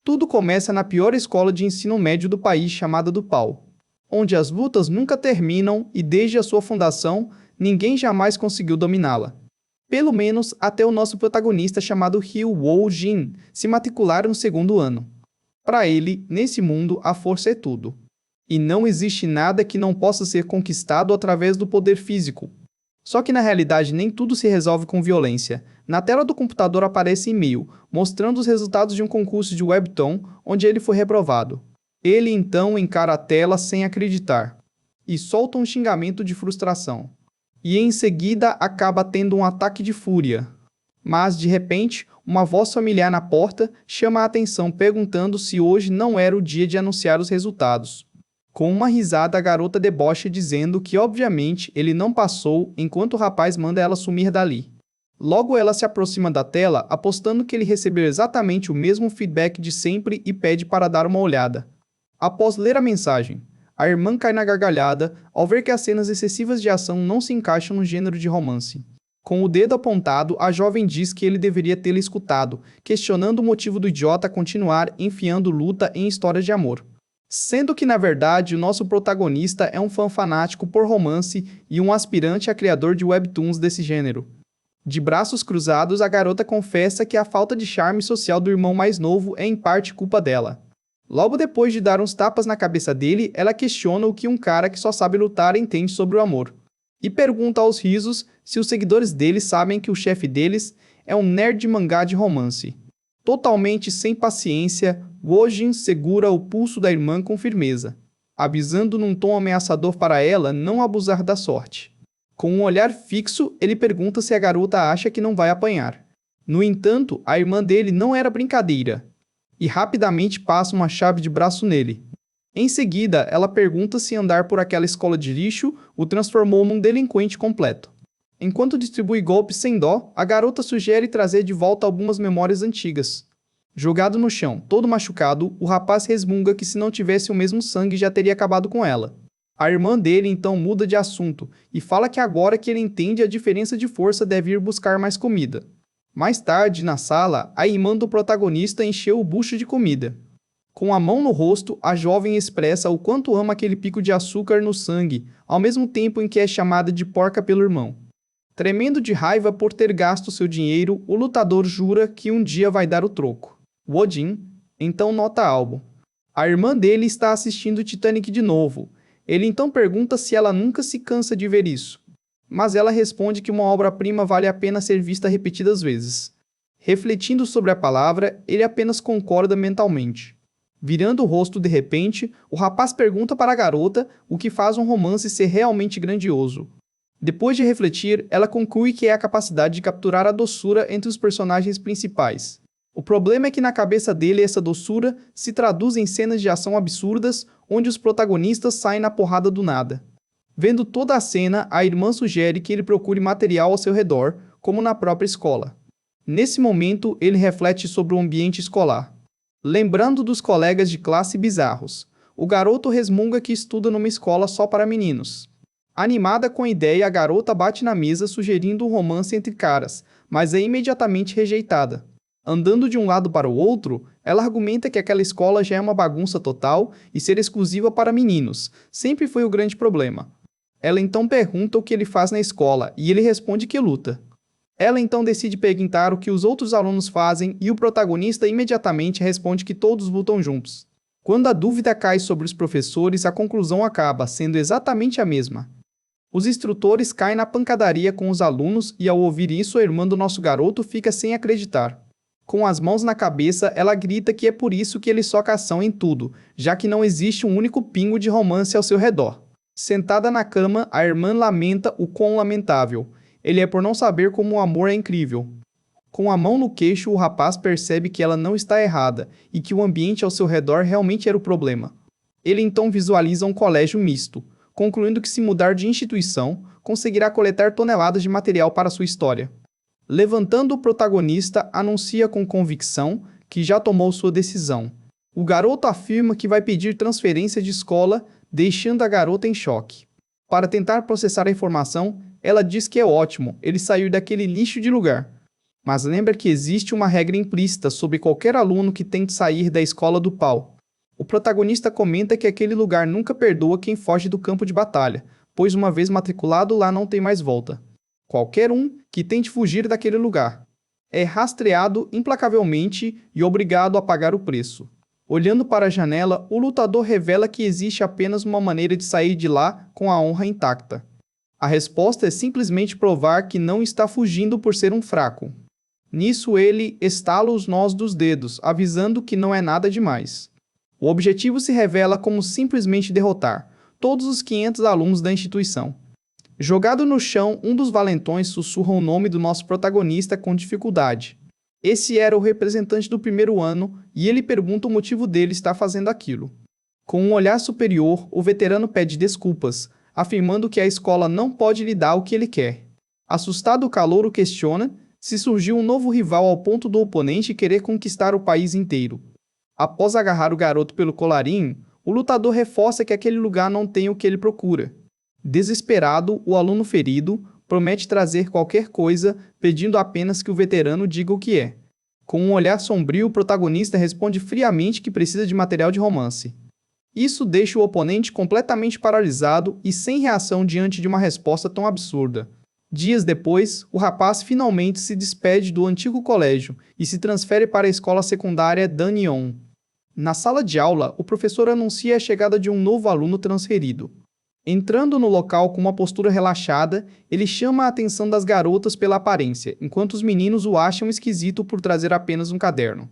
Tudo começa na pior escola de ensino médio do país chamada DuPaul, onde as lutas nunca terminam e desde a sua fundação, ninguém jamais conseguiu dominá-la. Pelo menos até o nosso protagonista chamado Ryu Woo-jin se matricular no segundo ano. Para ele, nesse mundo, a força é tudo. E não existe nada que não possa ser conquistado através do poder físico. Só que na realidade nem tudo se resolve com violência. Na tela do computador aparece e-mail, mostrando os resultados de um concurso de webtoon, onde ele foi reprovado. Ele então encara a tela sem acreditar, e solta um xingamento de frustração. E em seguida acaba tendo um ataque de fúria. Mas, de repente, uma voz familiar na porta chama a atenção perguntando se hoje não era o dia de anunciar os resultados. Com uma risada, a garota debocha dizendo que, obviamente, ele não passou enquanto o rapaz manda ela sumir dali. Logo ela se aproxima da tela, apostando que ele recebeu exatamente o mesmo feedback de sempre e pede para dar uma olhada. Após ler a mensagem, a irmã cai na gargalhada ao ver que as cenas excessivas de ação não se encaixam no gênero de romance. Com o dedo apontado, a jovem diz que ele deveria tê-la escutado, questionando o motivo do idiota continuar enfiando luta em histórias de amor. Sendo que, na verdade, o nosso protagonista é um fã fanático por romance e um aspirante a criador de webtoons desse gênero. De braços cruzados, a garota confessa que a falta de charme social do irmão mais novo é em parte culpa dela. Logo depois de dar uns tapas na cabeça dele, ela questiona o que um cara que só sabe lutar entende sobre o amor. E pergunta aos risos se os seguidores dele sabem que o chefe deles é um nerd de mangá de romance. Totalmente sem paciência, Wojin segura o pulso da irmã com firmeza, avisando num tom ameaçador para ela não abusar da sorte. Com um olhar fixo, ele pergunta se a garota acha que não vai apanhar. No entanto, a irmã dele não era brincadeira, e rapidamente passa uma chave de braço nele. Em seguida, ela pergunta se andar por aquela escola de lixo o transformou num delinquente completo. Enquanto distribui golpes sem dó, a garota sugere trazer de volta algumas memórias antigas. Jogado no chão, todo machucado, o rapaz resmunga que se não tivesse o mesmo sangue já teria acabado com ela. A irmã dele então muda de assunto e fala que agora que ele entende a diferença de força deve ir buscar mais comida. Mais tarde, na sala, a irmã do protagonista encheu o bucho de comida. Com a mão no rosto, a jovem expressa o quanto ama aquele pico de açúcar no sangue, ao mesmo tempo em que é chamada de porca pelo irmão. Tremendo de raiva por ter gasto seu dinheiro, o lutador jura que um dia vai dar o troco. Wojin então nota algo. A irmã dele está assistindo Titanic de novo. Ele então pergunta se ela nunca se cansa de ver isso. Mas ela responde que uma obra-prima vale a pena ser vista repetidas vezes. Refletindo sobre a palavra, ele apenas concorda mentalmente. Virando o rosto de repente, o rapaz pergunta para a garota o que faz um romance ser realmente grandioso. Depois de refletir, ela conclui que é a capacidade de capturar a doçura entre os personagens principais. O problema é que na cabeça dele essa doçura se traduz em cenas de ação absurdas onde os protagonistas saem na porrada do nada. Vendo toda a cena, a irmã sugere que ele procure material ao seu redor, como na própria escola. Nesse momento, ele reflete sobre o ambiente escolar. Lembrando dos colegas de classe bizarros, o garoto resmunga que estuda numa escola só para meninos. Animada com a ideia, a garota bate na mesa sugerindo um romance entre caras, mas é imediatamente rejeitada. Andando de um lado para o outro, ela argumenta que aquela escola já é uma bagunça total e ser exclusiva para meninos sempre foi o grande problema. Ela então pergunta o que ele faz na escola e ele responde que luta. Ela então decide perguntar o que os outros alunos fazem e o protagonista imediatamente responde que todos lutam juntos. Quando a dúvida cai sobre os professores, a conclusão acaba sendo exatamente a mesma. Os instrutores caem na pancadaria com os alunos e ao ouvir isso a irmã do nosso garoto fica sem acreditar. Com as mãos na cabeça, ela grita que é por isso que ele soca ação em tudo, já que não existe um único pingo de romance ao seu redor. Sentada na cama, a irmã lamenta o quão lamentável. Ele é por não saber como o amor é incrível. Com a mão no queixo, o rapaz percebe que ela não está errada e que o ambiente ao seu redor realmente era o problema. Ele então visualiza um colégio misto, concluindo que se mudar de instituição, conseguirá coletar toneladas de material para sua história. Levantando o protagonista, anuncia com convicção que já tomou sua decisão. O garoto afirma que vai pedir transferência de escola, deixando a garota em choque. Para tentar processar a informação, ela diz que é ótimo ele sair daquele lixo de lugar. Mas lembra que existe uma regra implícita sobre qualquer aluno que tente sair da escola do pau. O protagonista comenta que aquele lugar nunca perdoa quem foge do campo de batalha, pois uma vez matriculado lá não tem mais volta. Qualquer um que tente fugir daquele lugar é rastreado implacavelmente e obrigado a pagar o preço. Olhando para a janela, o lutador revela que existe apenas uma maneira de sair de lá com a honra intacta. A resposta é simplesmente provar que não está fugindo por ser um fraco. Nisso ele estala os nós dos dedos, avisando que não é nada demais. O objetivo se revela como simplesmente derrotar todos os 500 alunos da instituição. Jogado no chão, um dos valentões sussurra o nome do nosso protagonista com dificuldade. Esse era o representante do primeiro ano e ele pergunta o motivo dele estar fazendo aquilo. Com um olhar superior, o veterano pede desculpas, afirmando que a escola não pode lhe dar o que ele quer. Assustado, o calouro questiona se surgiu um novo rival ao ponto do oponente querer conquistar o país inteiro. Após agarrar o garoto pelo colarinho, o lutador reforça que aquele lugar não tem o que ele procura. Desesperado, o aluno ferido promete trazer qualquer coisa, pedindo apenas que o veterano diga o que é. Com um olhar sombrio, o protagonista responde friamente que precisa de material de romance. Isso deixa o oponente completamente paralisado e sem reação diante de uma resposta tão absurda. Dias depois, o rapaz finalmente se despede do antigo colégio e se transfere para a escola secundária Danion. Na sala de aula, o professor anuncia a chegada de um novo aluno transferido. Entrando no local com uma postura relaxada, ele chama a atenção das garotas pela aparência, enquanto os meninos o acham esquisito por trazer apenas um caderno.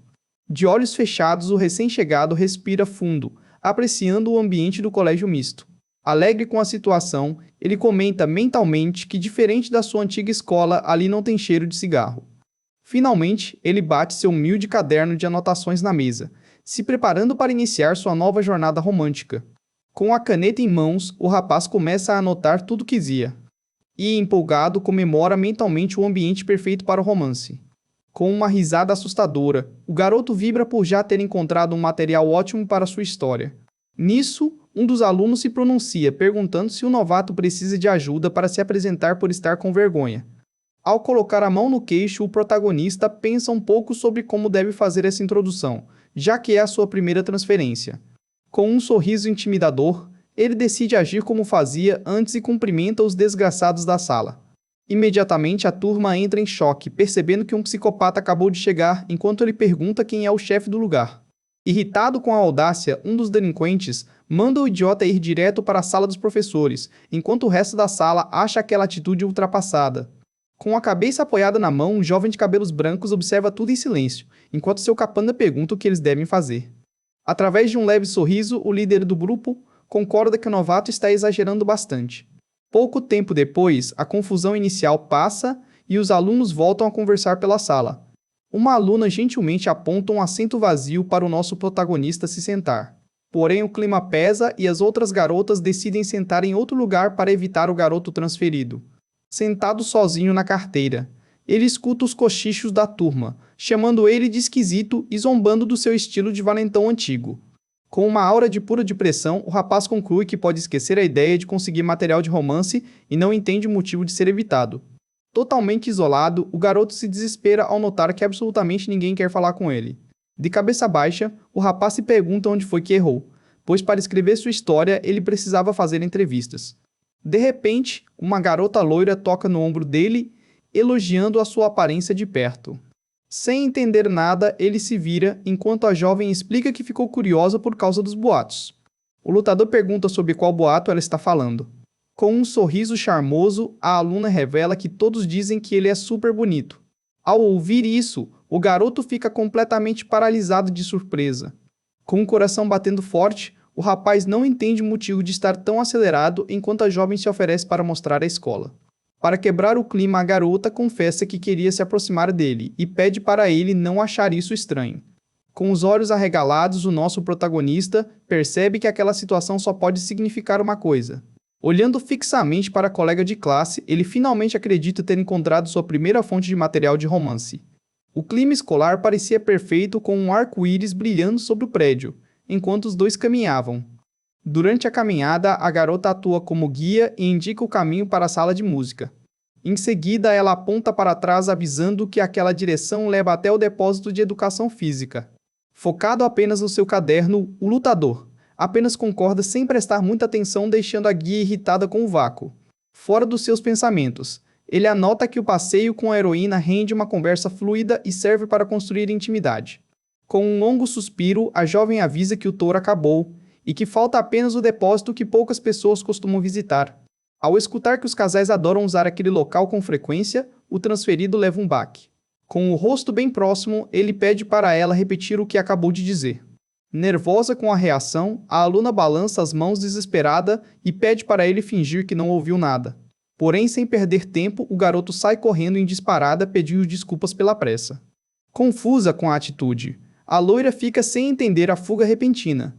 De olhos fechados, o recém-chegado respira fundo, apreciando o ambiente do colégio misto. Alegre com a situação, ele comenta mentalmente que, diferente da sua antiga escola, ali não tem cheiro de cigarro. Finalmente, ele bate seu humilde caderno de anotações na mesa, se preparando para iniciar sua nova jornada romântica. Com a caneta em mãos, o rapaz começa a anotar tudo que via. E, empolgado, comemora mentalmente o ambiente perfeito para o romance. Com uma risada assustadora, o garoto vibra por já ter encontrado um material ótimo para sua história. Nisso, um dos alunos se pronuncia, perguntando se o novato precisa de ajuda para se apresentar por estar com vergonha. Ao colocar a mão no queixo, o protagonista pensa um pouco sobre como deve fazer essa introdução, já que é a sua primeira transferência. Com um sorriso intimidador, ele decide agir como fazia antes e cumprimenta os desgraçados da sala. Imediatamente a turma entra em choque, percebendo que um psicopata acabou de chegar enquanto ele pergunta quem é o chefe do lugar. Irritado com a audácia, um dos delinquentes manda o idiota ir direto para a sala dos professores, enquanto o resto da sala acha aquela atitude ultrapassada. Com a cabeça apoiada na mão, um jovem de cabelos brancos observa tudo em silêncio, enquanto seu capanga pergunta o que eles devem fazer. Através de um leve sorriso, o líder do grupo concorda que o novato está exagerando bastante. Pouco tempo depois, a confusão inicial passa e os alunos voltam a conversar pela sala. Uma aluna gentilmente aponta um assento vazio para o nosso protagonista se sentar. Porém, o clima pesa e as outras garotas decidem sentar em outro lugar para evitar o garoto transferido. Sentado sozinho na carteira, ele escuta os cochichos da turma, chamando ele de esquisito e zombando do seu estilo de valentão antigo. Com uma aura de pura depressão, o rapaz conclui que pode esquecer a ideia de conseguir material de romance e não entende o motivo de ser evitado. Totalmente isolado, o garoto se desespera ao notar que absolutamente ninguém quer falar com ele. De cabeça baixa, o rapaz se pergunta onde foi que errou, pois para escrever sua história ele precisava fazer entrevistas. De repente, uma garota loira toca no ombro dele, elogiando a sua aparência de perto. Sem entender nada, ele se vira, enquanto a jovem explica que ficou curiosa por causa dos boatos. O lutador pergunta sobre qual boato ela está falando. Com um sorriso charmoso, a aluna revela que todos dizem que ele é super bonito. Ao ouvir isso, o garoto fica completamente paralisado de surpresa. Com o coração batendo forte, o rapaz não entende o motivo de estar tão acelerado enquanto a jovem se oferece para mostrar a escola. Para quebrar o clima, a garota confessa que queria se aproximar dele e pede para ele não achar isso estranho. Com os olhos arregalados, o nosso protagonista percebe que aquela situação só pode significar uma coisa. Olhando fixamente para a colega de classe, ele finalmente acredita ter encontrado sua primeira fonte de material de romance. O clima escolar parecia perfeito, com um arco-íris brilhando sobre o prédio, enquanto os dois caminhavam. Durante a caminhada, a garota atua como guia e indica o caminho para a sala de música. Em seguida, ela aponta para trás avisando que aquela direção leva até o depósito de educação física. Focado apenas no seu caderno, o lutador apenas concorda sem prestar muita atenção, deixando a guia irritada com o vácuo. Fora dos seus pensamentos, ele anota que o passeio com a heroína rende uma conversa fluida e serve para construir intimidade. Com um longo suspiro, a jovem avisa que o tour acabou e que falta apenas o depósito que poucas pessoas costumam visitar. Ao escutar que os casais adoram usar aquele local com frequência, o transferido leva um baque. Com o rosto bem próximo, ele pede para ela repetir o que acabou de dizer. Nervosa com a reação, a aluna balança as mãos desesperada e pede para ele fingir que não ouviu nada. Porém, sem perder tempo, o garoto sai correndo em disparada pedindo desculpas pela pressa. Confusa com a atitude, a loira fica sem entender a fuga repentina.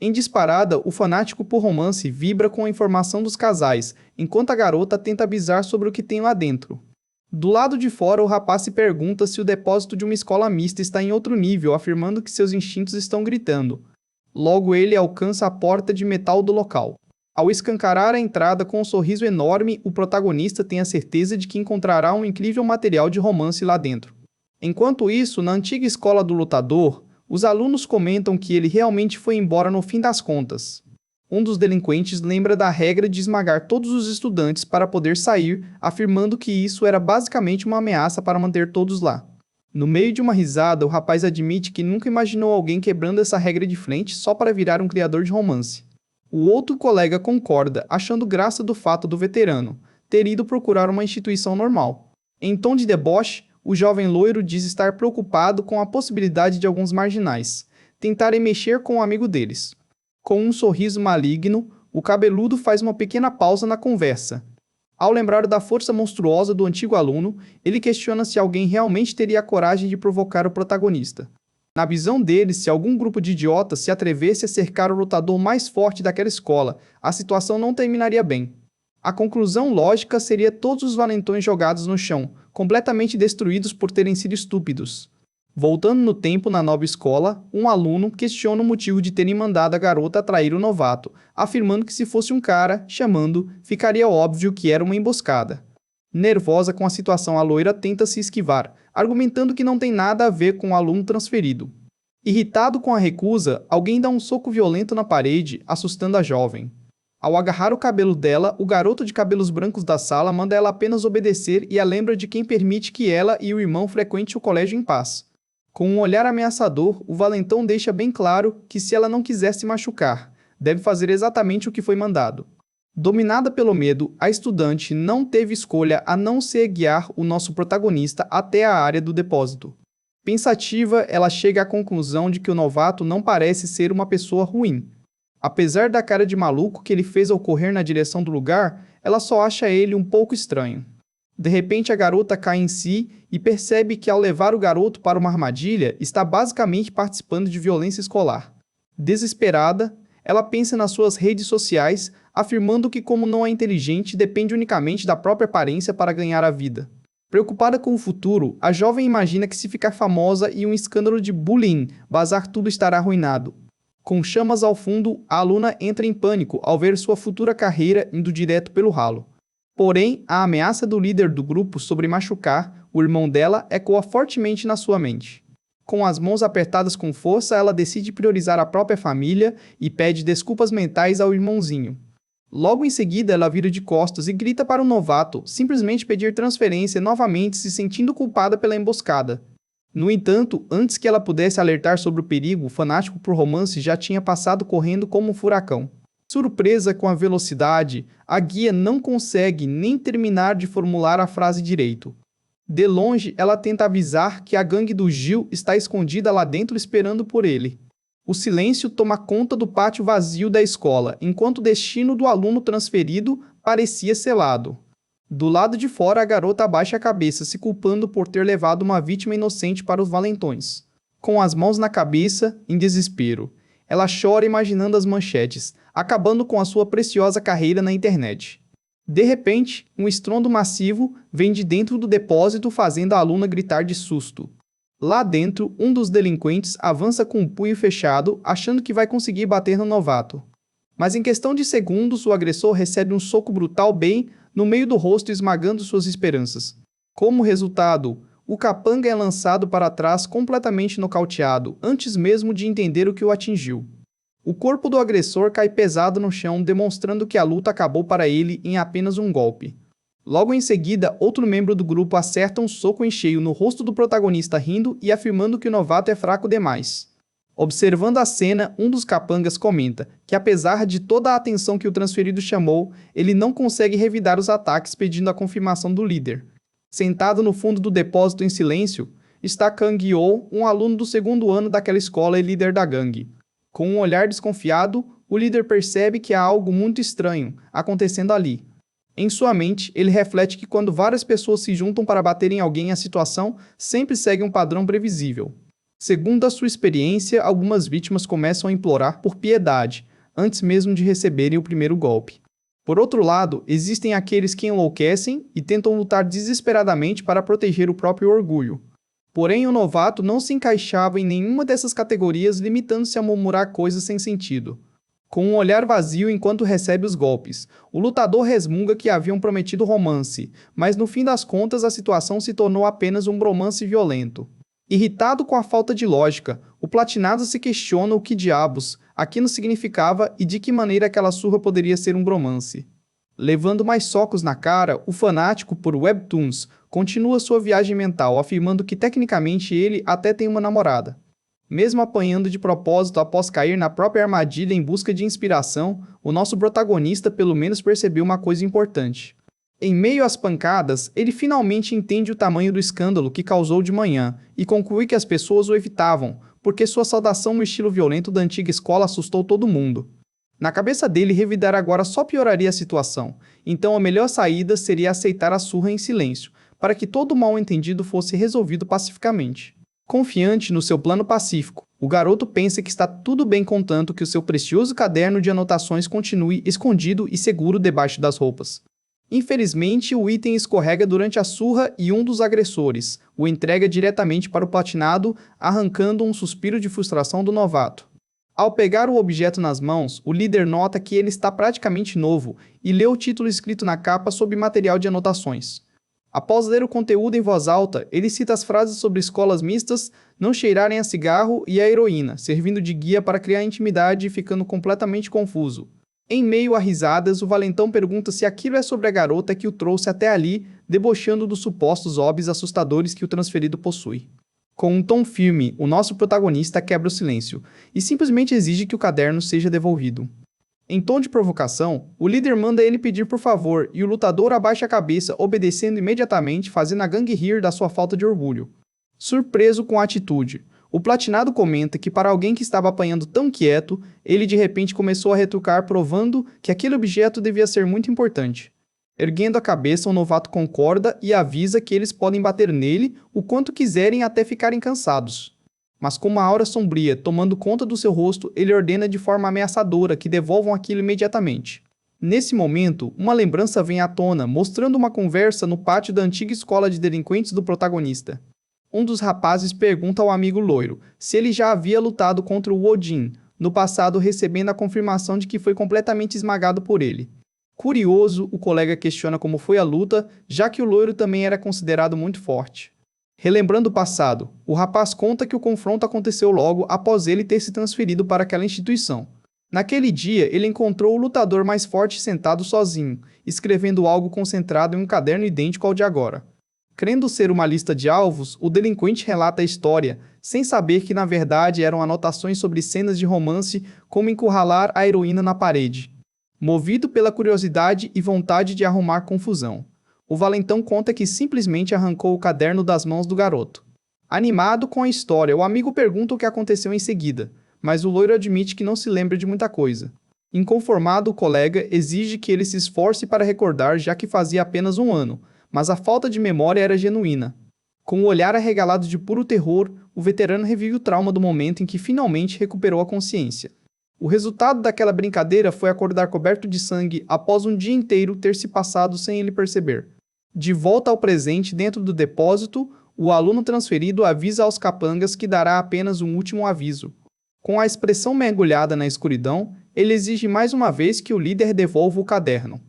Em disparada, o fanático por romance vibra com a informação dos casais, enquanto a garota tenta avisar sobre o que tem lá dentro. Do lado de fora, o rapaz se pergunta se o depósito de uma escola mista está em outro nível, afirmando que seus instintos estão gritando. Logo ele alcança a porta de metal do local. Ao escancarar a entrada com um sorriso enorme, o protagonista tem a certeza de que encontrará um incrível material de romance lá dentro. Enquanto isso, na antiga escola do lutador, os alunos comentam que ele realmente foi embora no fim das contas. Um dos delinquentes lembra da regra de esmagar todos os estudantes para poder sair, afirmando que isso era basicamente uma ameaça para manter todos lá. No meio de uma risada, o rapaz admite que nunca imaginou alguém quebrando essa regra de frente só para virar um criador de romance. O outro colega concorda, achando graça do fato do veterano ter ido procurar uma instituição normal. Em tom de deboche, o jovem loiro diz estar preocupado com a possibilidade de alguns marginais tentarem mexer com um amigo deles. Com um sorriso maligno, o cabeludo faz uma pequena pausa na conversa. Ao lembrar da força monstruosa do antigo aluno, ele questiona se alguém realmente teria a coragem de provocar o protagonista. Na visão dele, se algum grupo de idiotas se atrevesse a cercar o lutador mais forte daquela escola, a situação não terminaria bem. A conclusão lógica seria todos os valentões jogados no chão, completamente destruídos por terem sido estúpidos. Voltando no tempo na nova escola, um aluno questiona o motivo de terem mandado a garota atrair o novato, afirmando que se fosse um cara chamando, ficaria óbvio que era uma emboscada. Nervosa com a situação, a loira tenta se esquivar, argumentando que não tem nada a ver com o aluno transferido. Irritado com a recusa, alguém dá um soco violento na parede, assustando a jovem. Ao agarrar o cabelo dela, o garoto de cabelos brancos da sala manda ela apenas obedecer e a lembra de quem permite que ela e o irmão frequentem o colégio em paz. Com um olhar ameaçador, o valentão deixa bem claro que se ela não quiser se machucar, deve fazer exatamente o que foi mandado. Dominada pelo medo, a estudante não teve escolha a não ser guiar o nosso protagonista até a área do depósito. Pensativa, ela chega à conclusão de que o novato não parece ser uma pessoa ruim. Apesar da cara de maluco que ele fez ao correr na direção do lugar, ela só acha ele um pouco estranho. De repente, a garota cai em si e percebe que ao levar o garoto para uma armadilha, está basicamente participando de violência escolar. Desesperada, ela pensa nas suas redes sociais, afirmando que como não é inteligente, depende unicamente da própria aparência para ganhar a vida. Preocupada com o futuro, a jovem imagina que se ficar famosa e um escândalo de bullying vazar, tudo estará arruinado. Com chamas ao fundo, a aluna entra em pânico ao ver sua futura carreira indo direto pelo ralo. Porém, a ameaça do líder do grupo sobre machucar o irmão dela ecoa fortemente na sua mente. Com as mãos apertadas com força, ela decide priorizar a própria família e pede desculpas mentais ao irmãozinho. Logo em seguida, ela vira de costas e grita para o novato simplesmente pedir transferência, novamente se sentindo culpada pela emboscada. No entanto, antes que ela pudesse alertar sobre o perigo, o fanático por romance já tinha passado correndo como um furacão. Surpresa com a velocidade, a guia não consegue nem terminar de formular a frase direito. De longe, ela tenta avisar que a gangue do Gil está escondida lá dentro esperando por ele. O silêncio toma conta do pátio vazio da escola, enquanto o destino do aluno transferido parecia selado. Do lado de fora, a garota abaixa a cabeça, se culpando por ter levado uma vítima inocente para os valentões. Com as mãos na cabeça, em desespero, ela chora imaginando as manchetes, acabando com a sua preciosa carreira na internet. De repente, um estrondo massivo vem de dentro do depósito, fazendo a aluna gritar de susto. Lá dentro, um dos delinquentes avança com o punho fechado, achando que vai conseguir bater no novato. Mas em questão de segundos, o agressor recebe um soco brutal bem no meio do rosto esmagando suas esperanças. Como resultado, o capanga é lançado para trás completamente nocauteado, antes mesmo de entender o que o atingiu. O corpo do agressor cai pesado no chão, demonstrando que a luta acabou para ele em apenas um golpe. Logo em seguida, outro membro do grupo acerta um soco em cheio no rosto do protagonista, rindo e afirmando que o novato é fraco demais. Observando a cena, um dos capangas comenta que, apesar de toda a atenção que o transferido chamou, ele não consegue revidar os ataques, pedindo a confirmação do líder. Sentado no fundo do depósito em silêncio, está Kang Yeol, um aluno do segundo ano daquela escola e líder da gangue. Com um olhar desconfiado, o líder percebe que há algo muito estranho acontecendo ali. Em sua mente, ele reflete que quando várias pessoas se juntam para bater em alguém, a situação sempre segue um padrão previsível. Segundo a sua experiência, algumas vítimas começam a implorar por piedade, antes mesmo de receberem o primeiro golpe. Por outro lado, existem aqueles que enlouquecem e tentam lutar desesperadamente para proteger o próprio orgulho. Porém, o novato não se encaixava em nenhuma dessas categorias, limitando-se a murmurar coisas sem sentido. Com um olhar vazio enquanto recebe os golpes, o lutador resmunga que haviam prometido romance, mas no fim das contas a situação se tornou apenas um bromance violento. Irritado com a falta de lógica, o platinado se questiona o que diabos aquilo significava e de que maneira aquela surra poderia ser um bromance. Levando mais socos na cara, o fanático por webtoons continua sua viagem mental, afirmando que tecnicamente ele até tem uma namorada. Mesmo apanhando de propósito após cair na própria armadilha em busca de inspiração, o nosso protagonista pelo menos percebeu uma coisa importante. Em meio às pancadas, ele finalmente entende o tamanho do escândalo que causou de manhã e conclui que as pessoas o evitavam, porque sua saudação no estilo violento da antiga escola assustou todo mundo. Na cabeça dele, revidar agora só pioraria a situação, então a melhor saída seria aceitar a surra em silêncio, para que todo o mal-entendido fosse resolvido pacificamente. Confiante no seu plano pacífico, o garoto pensa que está tudo bem contanto que o seu precioso caderno de anotações continue escondido e seguro debaixo das roupas. Infelizmente, o item escorrega durante a surra e um dos agressores o entrega diretamente para o platinado, arrancando um suspiro de frustração do novato. Ao pegar o objeto nas mãos, o líder nota que ele está praticamente novo e lê o título escrito na capa sob material de anotações. Após ler o conteúdo em voz alta, ele cita as frases sobre escolas mistas, não cheirarem a cigarro e a heroína, servindo de guia para criar intimidade e ficando completamente confuso. Em meio a risadas, o valentão pergunta se aquilo é sobre a garota que o trouxe até ali, debochando dos supostos hobbies assustadores que o transferido possui. Com um tom firme, o nosso protagonista quebra o silêncio e simplesmente exige que o caderno seja devolvido. Em tom de provocação, o líder manda ele pedir por favor e o lutador abaixa a cabeça, obedecendo imediatamente, fazendo a gangue rir da sua falta de orgulho. Surpreso com a atitude, o platinado comenta que para alguém que estava apanhando tão quieto, ele de repente começou a retrucar, provando que aquele objeto devia ser muito importante. Erguendo a cabeça, o novato concorda e avisa que eles podem bater nele o quanto quiserem até ficarem cansados. Mas com uma aura sombria tomando conta do seu rosto, ele ordena de forma ameaçadora que devolvam aquilo imediatamente. Nesse momento, uma lembrança vem à tona, mostrando uma conversa no pátio da antiga escola de delinquentes do protagonista. Um dos rapazes pergunta ao amigo loiro se ele já havia lutado contra o Odin, no passado recebendo a confirmação de que foi completamente esmagado por ele. Curioso, o colega questiona como foi a luta, já que o loiro também era considerado muito forte. Relembrando o passado, o rapaz conta que o confronto aconteceu logo após ele ter se transferido para aquela instituição. Naquele dia, ele encontrou o lutador mais forte sentado sozinho, escrevendo algo concentrado em um caderno idêntico ao de agora. Crendo ser uma lista de alvos, o delinquente relata a história, sem saber que na verdade eram anotações sobre cenas de romance, como encurralar a heroína na parede. Movido pela curiosidade e vontade de arrumar confusão, o valentão conta que simplesmente arrancou o caderno das mãos do garoto. Animado com a história, o amigo pergunta o que aconteceu em seguida, mas o loiro admite que não se lembra de muita coisa. Inconformado, o colega exige que ele se esforce para recordar, já que fazia apenas um ano, mas a falta de memória era genuína. Com o olhar arregalado de puro terror, o veterano revive o trauma do momento em que finalmente recuperou a consciência. O resultado daquela brincadeira foi acordar coberto de sangue após um dia inteiro ter se passado sem ele perceber. De volta ao presente dentro do depósito, o aluno transferido avisa aos capangas que dará apenas um último aviso. Com a expressão mergulhada na escuridão, ele exige mais uma vez que o líder devolva o caderno.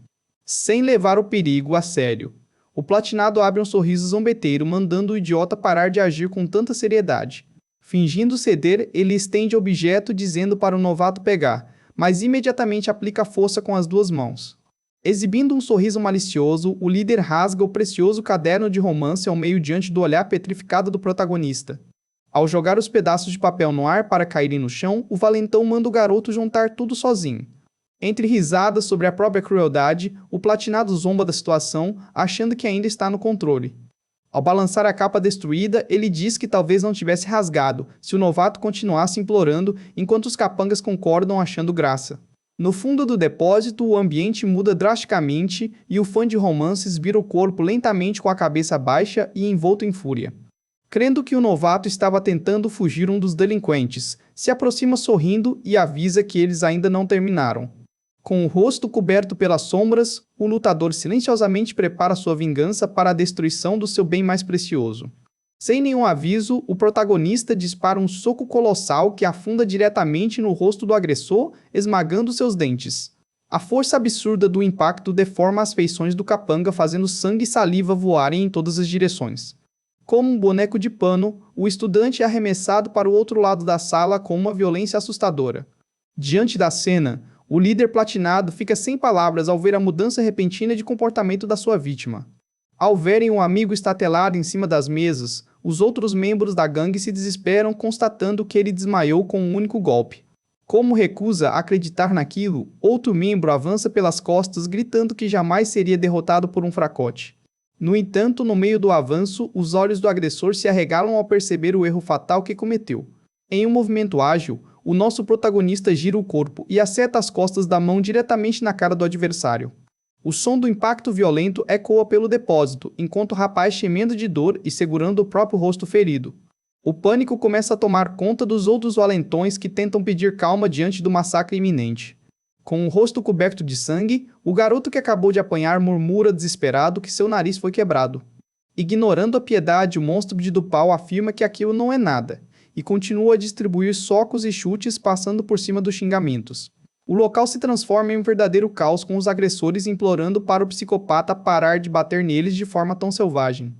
sem levar o perigo a sério. O Platinado abre um sorriso zombeteiro, mandando o idiota parar de agir com tanta seriedade. Fingindo ceder, ele estende o objeto dizendo para o novato pegar, mas imediatamente aplica força com as duas mãos. Exibindo um sorriso malicioso, o líder rasga o precioso caderno de romance ao meio diante do olhar petrificado do protagonista. Ao jogar os pedaços de papel no ar para caírem no chão, o valentão manda o garoto juntar tudo sozinho. Entre risadas sobre a própria crueldade, o Platinado zomba da situação, achando que ainda está no controle. Ao balançar a capa destruída, ele diz que talvez não tivesse rasgado, se o novato continuasse implorando, enquanto os capangas concordam achando graça. No fundo do depósito, o ambiente muda drasticamente e o fã de romances vira o corpo lentamente com a cabeça baixa e envolto em fúria. Crendo que o novato estava tentando fugir um dos delinquentes, se aproxima sorrindo e avisa que eles ainda não terminaram. Com o rosto coberto pelas sombras, o lutador silenciosamente prepara sua vingança para a destruição do seu bem mais precioso. Sem nenhum aviso, o protagonista dispara um soco colossal que afunda diretamente no rosto do agressor, esmagando seus dentes. A força absurda do impacto deforma as feições do capanga, fazendo sangue e saliva voarem em todas as direções. Como um boneco de pano, o estudante é arremessado para o outro lado da sala com uma violência assustadora. Diante da cena, o líder Platinado fica sem palavras ao ver a mudança repentina de comportamento da sua vítima. Ao verem um amigo estatelado em cima das mesas, os outros membros da gangue se desesperam, constatando que ele desmaiou com um único golpe. Como recusa acreditar naquilo, outro membro avança pelas costas gritando que jamais seria derrotado por um fracote. No entanto, no meio do avanço, os olhos do agressor se arregalam ao perceber o erro fatal que cometeu. Em um movimento ágil, o nosso protagonista gira o corpo e acerta as costas da mão diretamente na cara do adversário. O som do impacto violento ecoa pelo depósito, enquanto o rapaz gemendo de dor e segurando o próprio rosto ferido. O pânico começa a tomar conta dos outros valentões que tentam pedir calma diante do massacre iminente. Com o rosto coberto de sangue, o garoto que acabou de apanhar murmura desesperado que seu nariz foi quebrado. Ignorando a piedade, o monstro de Dupal afirma que aquilo não é nada, e continua a distribuir socos e chutes passando por cima dos xingamentos. O local se transforma em um verdadeiro caos, com os agressores implorando para o psicopata parar de bater neles de forma tão selvagem.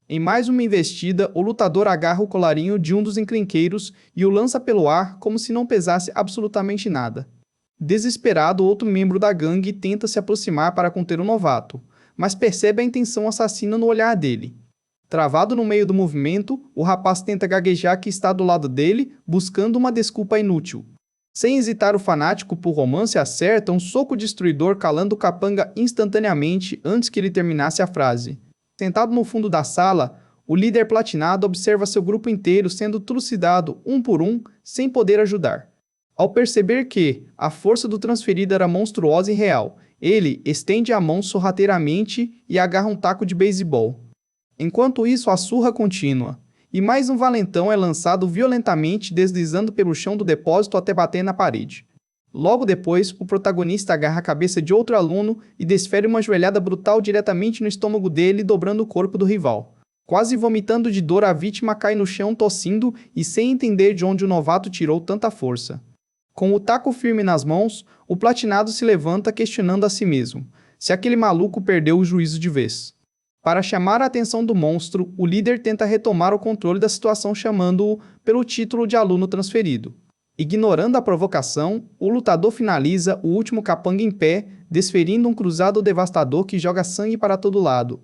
Em mais uma investida, o lutador agarra o colarinho de um dos encrenqueiros e o lança pelo ar como se não pesasse absolutamente nada. Desesperado, outro membro da gangue tenta se aproximar para conter o novato, mas percebe a intenção assassina no olhar dele. Travado no meio do movimento, o rapaz tenta gaguejar que está do lado dele, buscando uma desculpa inútil. Sem hesitar, o fanático por romance acerta um soco destruidor, calando o capanga instantaneamente antes que ele terminasse a frase. Sentado no fundo da sala, o líder Platinado observa seu grupo inteiro sendo trucidado um por um, sem poder ajudar. Ao perceber que a força do transferido era monstruosa e real, ele estende a mão sorrateiramente e agarra um taco de beisebol. Enquanto isso, a surra continua, e mais um valentão é lançado violentamente, deslizando pelo chão do depósito até bater na parede. Logo depois, o protagonista agarra a cabeça de outro aluno e desfere uma joelhada brutal diretamente no estômago dele, dobrando o corpo do rival. Quase vomitando de dor, a vítima cai no chão tossindo e sem entender de onde o novato tirou tanta força. Com o taco firme nas mãos, o Platinado se levanta questionando a si mesmo, se aquele maluco perdeu o juízo de vez. Para chamar a atenção do monstro, o líder tenta retomar o controle da situação chamando-o pelo título de aluno transferido. Ignorando a provocação, o lutador finaliza o último capanga em pé, desferindo um cruzado devastador que joga sangue para todo lado.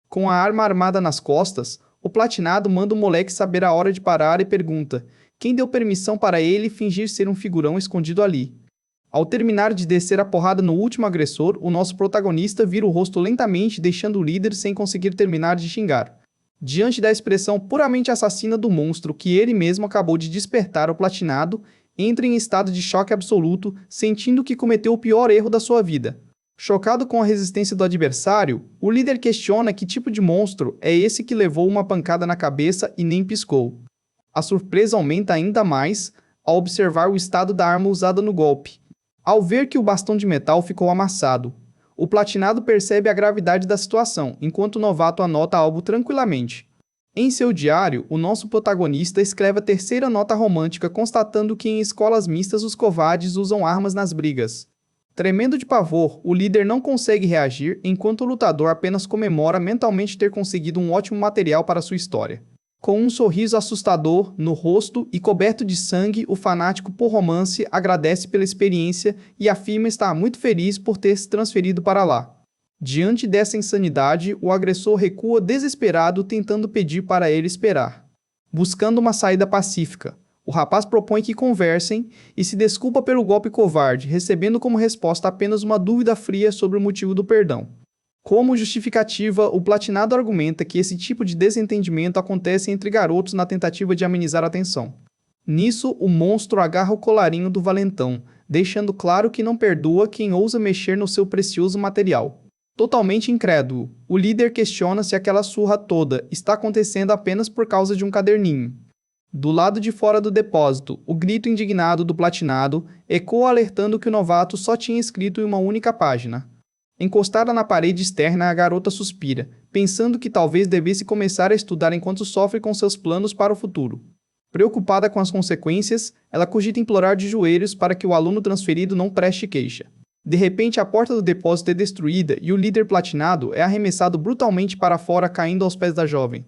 Com a arma armada nas costas, o Platinado manda o moleque saber a hora de parar e pergunta quem deu permissão para ele fingir ser um figurão escondido ali. Ao terminar de descer a porrada no último agressor, o nosso protagonista vira o rosto lentamente, deixando o líder sem conseguir terminar de xingar. Diante da expressão puramente assassina do monstro que ele mesmo acabou de despertar, o Platinado entra em estado de choque absoluto, sentindo que cometeu o pior erro da sua vida. Chocado com a resistência do adversário, o líder questiona que tipo de monstro é esse que levou uma pancada na cabeça e nem piscou. A surpresa aumenta ainda mais ao observar o estado da arma usada no golpe. Ao ver que o bastão de metal ficou amassado, o Platinado percebe a gravidade da situação, enquanto o novato anota algo tranquilamente. Em seu diário, o nosso protagonista escreve a terceira nota romântica, constatando que em escolas mistas os covardes usam armas nas brigas. Tremendo de pavor, o líder não consegue reagir enquanto o lutador apenas comemora mentalmente ter conseguido um ótimo material para sua história. Com um sorriso assustador no rosto e coberto de sangue, o fanático por romance agradece pela experiência e afirma estar muito feliz por ter se transferido para lá. Diante dessa insanidade, o agressor recua desesperado, tentando pedir para ele esperar. Buscando uma saída pacífica, o rapaz propõe que conversem e se desculpa pelo golpe covarde, recebendo como resposta apenas uma dúvida fria sobre o motivo do perdão. Como justificativa, o Platinado argumenta que esse tipo de desentendimento acontece entre garotos na tentativa de amenizar a tensão. Nisso, o monstro agarra o colarinho do valentão, deixando claro que não perdoa quem ousa mexer no seu precioso material. Totalmente incrédulo, o líder questiona se aquela surra toda está acontecendo apenas por causa de um caderninho. Do lado de fora do depósito, o grito indignado do Platinado ecoa alertando que o novato só tinha escrito em uma única página. Encostada na parede externa, a garota suspira, pensando que talvez devesse começar a estudar enquanto sofre com seus planos para o futuro. Preocupada com as consequências, ela cogita implorar de joelhos para que o aluno transferido não preste queixa. De repente, a porta do depósito é destruída e o líder Platinado é arremessado brutalmente para fora, caindo aos pés da jovem.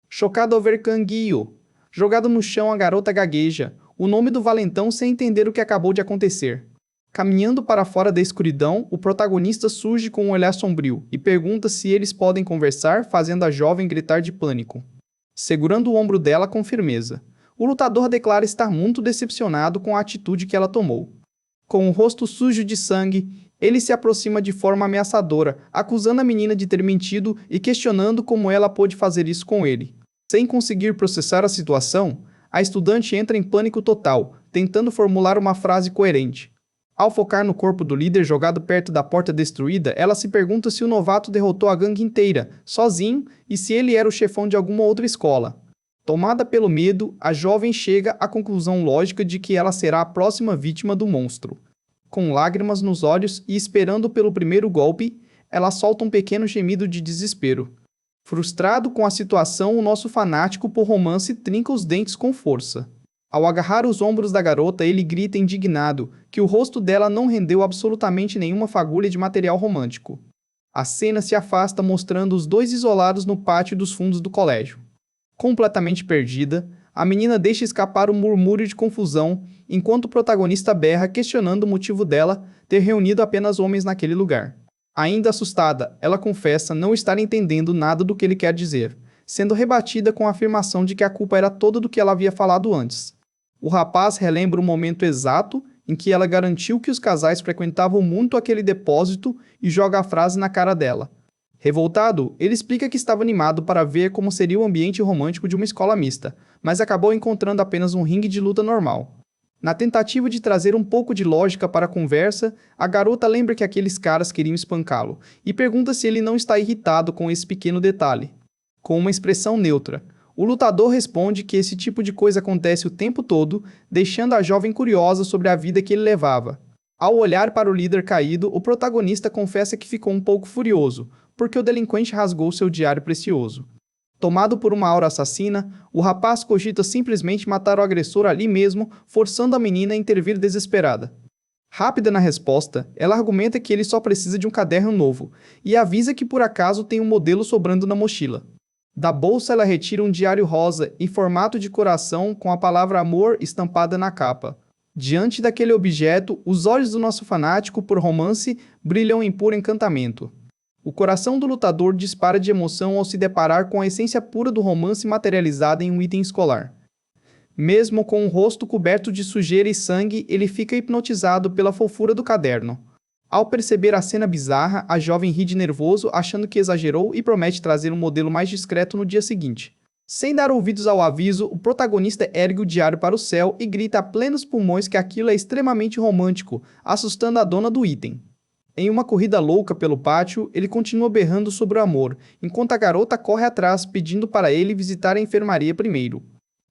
Chocada ao ver Kangyo jogado no chão, a garota gagueja o nome do valentão sem entender o que acabou de acontecer. Caminhando para fora da escuridão, o protagonista surge com um olhar sombrio e pergunta se eles podem conversar, fazendo a jovem gritar de pânico. Segurando o ombro dela com firmeza, o lutador declara estar muito decepcionado com a atitude que ela tomou. Com o rosto sujo de sangue, ele se aproxima de forma ameaçadora, acusando a menina de ter mentido e questionando como ela pôde fazer isso com ele. Sem conseguir processar a situação, a estudante entra em pânico total, tentando formular uma frase coerente. Ao focar no corpo do líder jogado perto da porta destruída, ela se pergunta se o novato derrotou a gangue inteira, sozinho, e se ele era o chefão de alguma outra escola. Tomada pelo medo, a jovem chega à conclusão lógica de que ela será a próxima vítima do monstro. Com lágrimas nos olhos e esperando pelo primeiro golpe, ela solta um pequeno gemido de desespero. Frustrado com a situação, o nosso fanático por romance trinca os dentes com força. Ao agarrar os ombros da garota, ele grita indignado que o rosto dela não rendeu absolutamente nenhuma fagulha de material romântico. A cena se afasta, mostrando os dois isolados no pátio dos fundos do colégio. Completamente perdida, a menina deixa escapar um murmúrio de confusão, enquanto o protagonista berra questionando o motivo dela ter reunido apenas homens naquele lugar. Ainda assustada, ela confessa não estar entendendo nada do que ele quer dizer, sendo rebatida com a afirmação de que a culpa era toda do que ela havia falado antes. O rapaz relembra o momento exato em que ela garantiu que os casais frequentavam muito aquele depósito e joga a frase na cara dela. Revoltado, ele explica que estava animado para ver como seria o ambiente romântico de uma escola mista, mas acabou encontrando apenas um ringue de luta normal. Na tentativa de trazer um pouco de lógica para a conversa, a garota lembra que aqueles caras queriam espancá-lo e pergunta se ele não está irritado com esse pequeno detalhe. Com uma expressão neutra, o lutador responde que esse tipo de coisa acontece o tempo todo, deixando a jovem curiosa sobre a vida que ele levava. Ao olhar para o líder caído, o protagonista confessa que ficou um pouco furioso, porque o delinquente rasgou seu diário precioso. Tomado por uma aura assassina, o rapaz cogita simplesmente matar o agressor ali mesmo, forçando a menina a intervir desesperada. Rápida na resposta, ela argumenta que ele só precisa de um caderno novo, e avisa que por acaso tem um modelo sobrando na mochila. Da bolsa ela retira um diário rosa em formato de coração com a palavra amor estampada na capa. Diante daquele objeto, os olhos do nosso fanático por romance brilham em puro encantamento. O coração do lutador dispara de emoção ao se deparar com a essência pura do romance materializada em um item escolar. Mesmo com o rosto coberto de sujeira e sangue, ele fica hipnotizado pela fofura do caderno. Ao perceber a cena bizarra, a jovem ri de nervoso, achando que exagerou e promete trazer um modelo mais discreto no dia seguinte. Sem dar ouvidos ao aviso, o protagonista ergue o diário para o céu e grita a plenos pulmões que aquilo é extremamente romântico, assustando a dona do item. Em uma corrida louca pelo pátio, ele continua berrando sobre o amor, enquanto a garota corre atrás pedindo para ele visitar a enfermaria primeiro.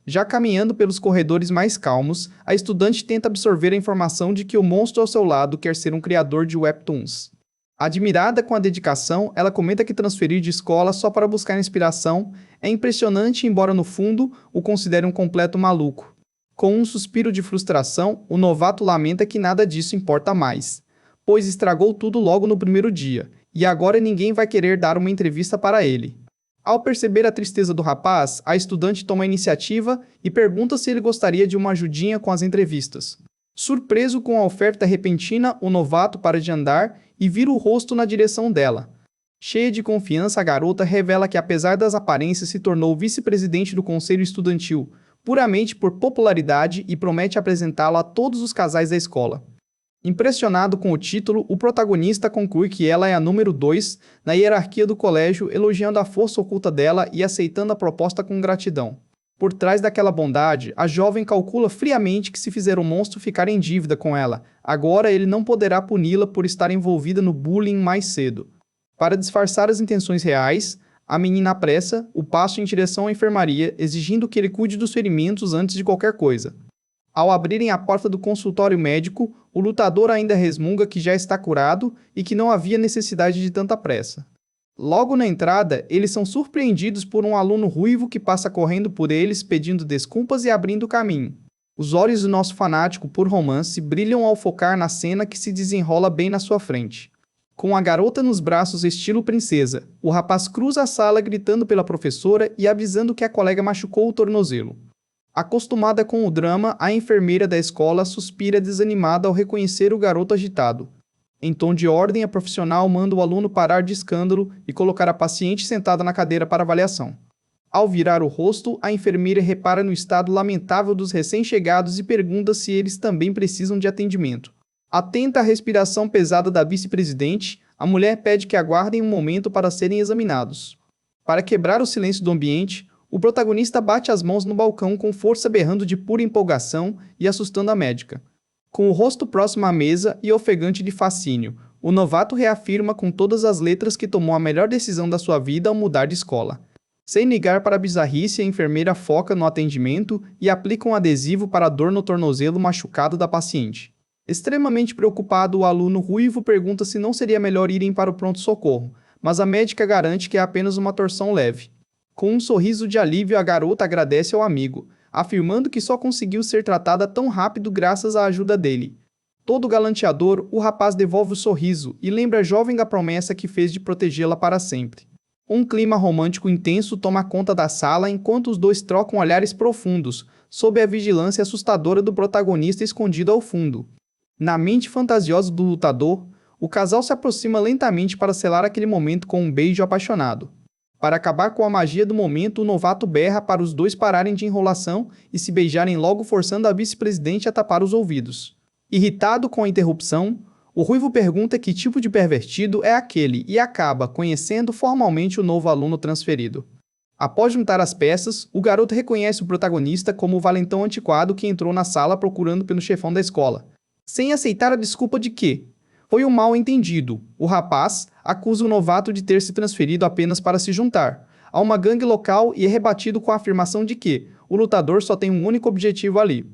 Já caminhando pelos corredores mais calmos, a estudante tenta absorver a informação de que o monstro ao seu lado quer ser um criador de webtoons. Admirada com a dedicação, ela comenta que transferir de escola só para buscar inspiração é impressionante, embora no fundo o considere um completo maluco. Com um suspiro de frustração, o novato lamenta que nada disso importa mais. pois estragou tudo logo no primeiro dia, e agora ninguém vai querer dar uma entrevista para ele. Ao perceber a tristeza do rapaz, a estudante toma a iniciativa e pergunta se ele gostaria de uma ajudinha com as entrevistas. Surpreso com a oferta repentina, o novato para de andar e vira o rosto na direção dela. Cheia de confiança, a garota revela que, apesar das aparências, se tornou vice-presidente do conselho estudantil, puramente por popularidade, e promete apresentá-lo a todos os casais da escola. Impressionado com o título, o protagonista conclui que ela é a número 2 na hierarquia do colégio, elogiando a força oculta dela e aceitando a proposta com gratidão. Por trás daquela bondade, a jovem calcula friamente que, se fizer o monstro ficar em dívida com ela, agora ele não poderá puni-la por estar envolvida no bullying mais cedo. Para disfarçar as intenções reais, a menina apressa o passo em direção à enfermaria, exigindo que ele cuide dos ferimentos antes de qualquer coisa. Ao abrirem a porta do consultório médico, o lutador ainda resmunga que já está curado e que não havia necessidade de tanta pressa. Logo na entrada, eles são surpreendidos por um aluno ruivo que passa correndo por eles, pedindo desculpas e abrindo caminho. Os olhos do nosso fanático por romance brilham ao focar na cena que se desenrola bem na sua frente. Com a garota nos braços estilo princesa, o rapaz cruza a sala gritando pela professora e avisando que a colega machucou o tornozelo. Acostumada com o drama, a enfermeira da escola suspira desanimada ao reconhecer o garoto agitado. Em tom de ordem, a profissional manda o aluno parar de escândalo e colocar a paciente sentada na cadeira para avaliação. Ao virar o rosto, a enfermeira repara no estado lamentável dos recém-chegados e pergunta se eles também precisam de atendimento. Atenta à respiração pesada da vice-presidente, a mulher pede que aguardem um momento para serem examinados. Para quebrar o silêncio do ambiente, o protagonista bate as mãos no balcão com força, berrando de pura empolgação e assustando a médica. Com o rosto próximo à mesa e ofegante de fascínio, o novato reafirma com todas as letras que tomou a melhor decisão da sua vida ao mudar de escola. Sem ligar para a bizarrice, a enfermeira foca no atendimento e aplica um adesivo para a dor no tornozelo machucado da paciente. Extremamente preocupado, o aluno ruivo pergunta se não seria melhor irem para o pronto-socorro, mas a médica garante que é apenas uma torção leve. Com um sorriso de alívio, a garota agradece ao amigo, afirmando que só conseguiu ser tratada tão rápido graças à ajuda dele. Todo galanteador, o rapaz devolve o sorriso e lembra a jovem da promessa que fez de protegê-la para sempre. Um clima romântico intenso toma conta da sala enquanto os dois trocam olhares profundos, sob a vigilância assustadora do protagonista escondido ao fundo. Na mente fantasiosa do lutador, o casal se aproxima lentamente para selar aquele momento com um beijo apaixonado. Para acabar com a magia do momento, o novato berra para os dois pararem de enrolação e se beijarem logo, forçando a vice-presidente a tapar os ouvidos. Irritado com a interrupção, o ruivo pergunta que tipo de pervertido é aquele e acaba conhecendo formalmente o novo aluno transferido. Após juntar as peças, o garoto reconhece o protagonista como o valentão antiquado que entrou na sala procurando pelo chefão da escola. Sem aceitar a desculpa de que foi um mal-entendido, o rapaz acusa o novato de ter se transferido apenas para se juntar a uma gangue local e é rebatido com a afirmação de que o lutador só tem um único objetivo ali.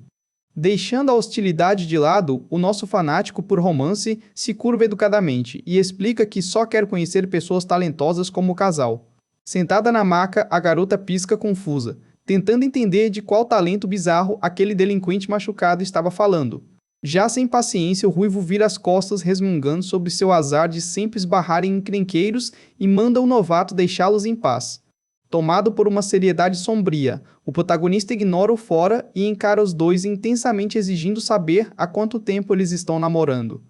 Deixando a hostilidade de lado, o nosso fanático por romance se curva educadamente e explica que só quer conhecer pessoas talentosas como o casal. Sentada na maca, a garota pisca confusa, tentando entender de qual talento bizarro aquele delinquente machucado estava falando. Já sem paciência, o ruivo vira as costas, resmungando sobre seu azar de sempre esbarrar em encrenqueiros e manda o novato deixá-los em paz. Tomado por uma seriedade sombria, o protagonista ignora o fora e encara os dois intensamente, exigindo saber há quanto tempo eles estão namorando.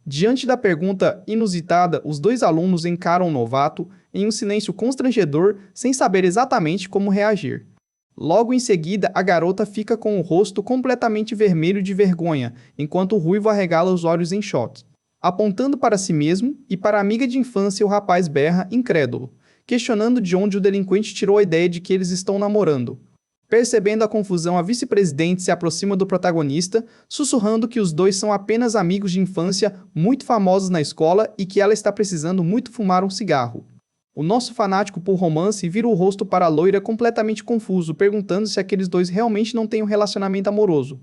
Diante da pergunta inusitada, os dois alunos encaram o novato em um silêncio constrangedor, sem saber exatamente como reagir. Logo em seguida, a garota fica com o rosto completamente vermelho de vergonha, enquanto o ruivo arregala os olhos em choque. Apontando para si mesmo e para a amiga de infância, o rapaz berra, incrédulo, questionando de onde o delinquente tirou a ideia de que eles estão namorando. Percebendo a confusão, a vice-presidente se aproxima do protagonista, sussurrando que os dois são apenas amigos de infância muito famosos na escola e que ela está precisando muito fumar um cigarro. O nosso fanático por romance vira o rosto para a loira completamente confuso, perguntando se aqueles dois realmente não têm um relacionamento amoroso.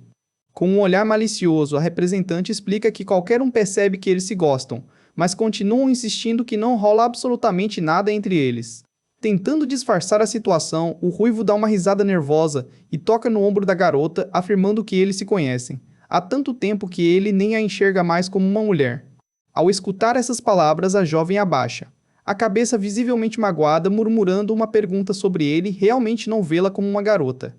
Com um olhar malicioso, a representante explica que qualquer um percebe que eles se gostam, mas continuam insistindo que não rola absolutamente nada entre eles. Tentando disfarçar a situação, o ruivo dá uma risada nervosa e toca no ombro da garota, afirmando que eles se conhecem. Há tanto tempo que ele nem a enxerga mais como uma mulher. Ao escutar essas palavras, a jovem abaixa a cabeça visivelmente magoada, murmurando uma pergunta sobre ele realmente não vê-la como uma garota.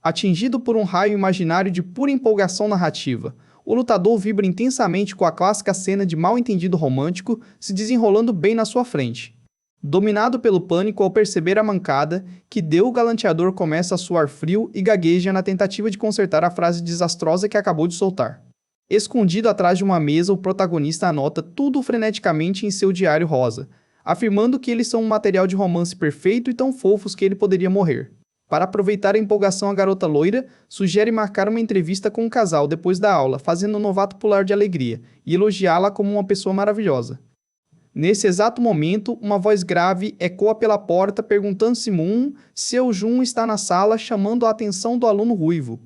Atingido por um raio imaginário de pura empolgação narrativa, o lutador vibra intensamente com a clássica cena de mal-entendido romântico se desenrolando bem na sua frente. Dominado pelo pânico ao perceber a mancada que deu, o galanteador começa a suar frio e gagueja na tentativa de consertar a frase desastrosa que acabou de soltar. Escondido atrás de uma mesa, o protagonista anota tudo freneticamente em seu diário rosa, afirmando que eles são um material de romance perfeito e tão fofos que ele poderia morrer. Para aproveitar a empolgação, a garota loira sugere marcar uma entrevista com o casal depois da aula, fazendo o novato pular de alegria e elogiá-la como uma pessoa maravilhosa. Nesse exato momento, uma voz grave ecoa pela porta perguntando se seu Jun está na sala, chamando a atenção do aluno ruivo.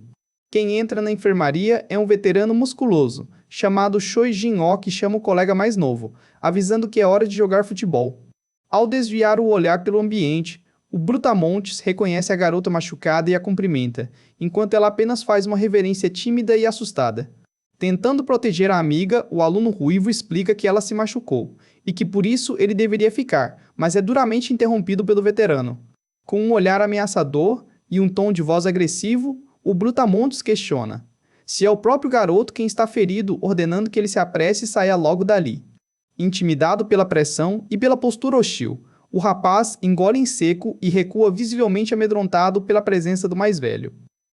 Quem entra na enfermaria é um veterano musculoso, chamado Choi Jin-ho, que chama o colega mais novo, avisando que é hora de jogar futebol. Ao desviar o olhar pelo ambiente, o Brutamontes reconhece a garota machucada e a cumprimenta, enquanto ela apenas faz uma reverência tímida e assustada. Tentando proteger a amiga, o aluno ruivo explica que ela se machucou, e que por isso ele deveria ficar, mas é duramente interrompido pelo veterano. Com um olhar ameaçador e um tom de voz agressivo, o Brutamontes questiona se é o próprio garoto quem está ferido, ordenando que ele se apresse e saia logo dali. Intimidado pela pressão e pela postura hostil, o rapaz engole em seco e recua visivelmente amedrontado pela presença do mais velho.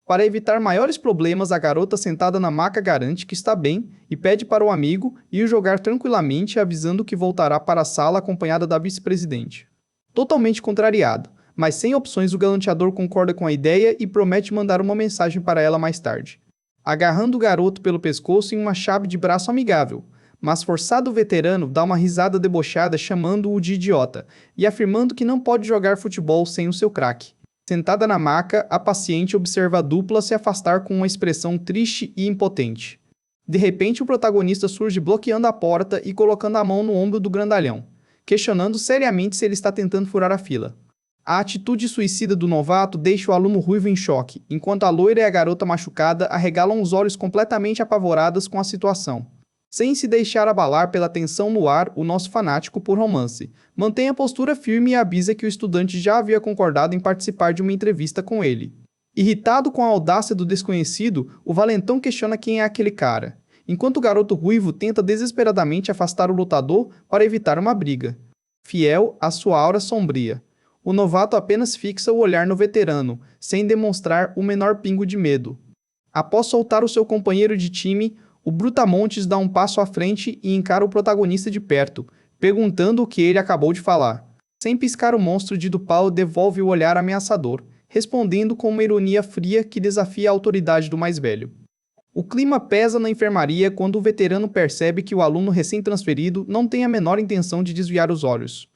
Para evitar maiores problemas, a garota sentada na maca garante que está bem e pede para o amigo ir jogar tranquilamente, avisando que voltará para a sala acompanhada da vice-presidente. Totalmente contrariado, mas sem opções, o galanteador concorda com a ideia e promete mandar uma mensagem para ela mais tarde, agarrando o garoto pelo pescoço em uma chave de braço amigável. Mas forçado, o veterano dá uma risada debochada, chamando-o de idiota e afirmando que não pode jogar futebol sem o seu craque. Sentada na maca, a paciente observa a dupla se afastar com uma expressão triste e impotente. De repente, o protagonista surge bloqueando a porta e colocando a mão no ombro do grandalhão, questionando seriamente se ele está tentando furar a fila. A atitude suicida do novato deixa o aluno ruivo em choque, enquanto a loira e a garota machucada arregalam os olhos completamente apavoradas com a situação. Sem se deixar abalar pela tensão no ar, o nosso fanático por romance mantém a postura firme e avisa que o estudante já havia concordado em participar de uma entrevista com ele. Irritado com a audácia do desconhecido, o valentão questiona quem é aquele cara, enquanto o garoto ruivo tenta desesperadamente afastar o lutador para evitar uma briga. Fiel à sua aura sombria, o novato apenas fixa o olhar no veterano, sem demonstrar o menor pingo de medo. Após soltar o seu companheiro de time, o Brutamontes dá um passo à frente e encara o protagonista de perto, perguntando o que ele acabou de falar. Sem piscar, o monstro de Dupal devolve o olhar ameaçador, respondendo com uma ironia fria que desafia a autoridade do mais velho. O clima pesa na enfermaria quando o veterano percebe que o aluno recém-transferido não tem a menor intenção de desviar os olhos.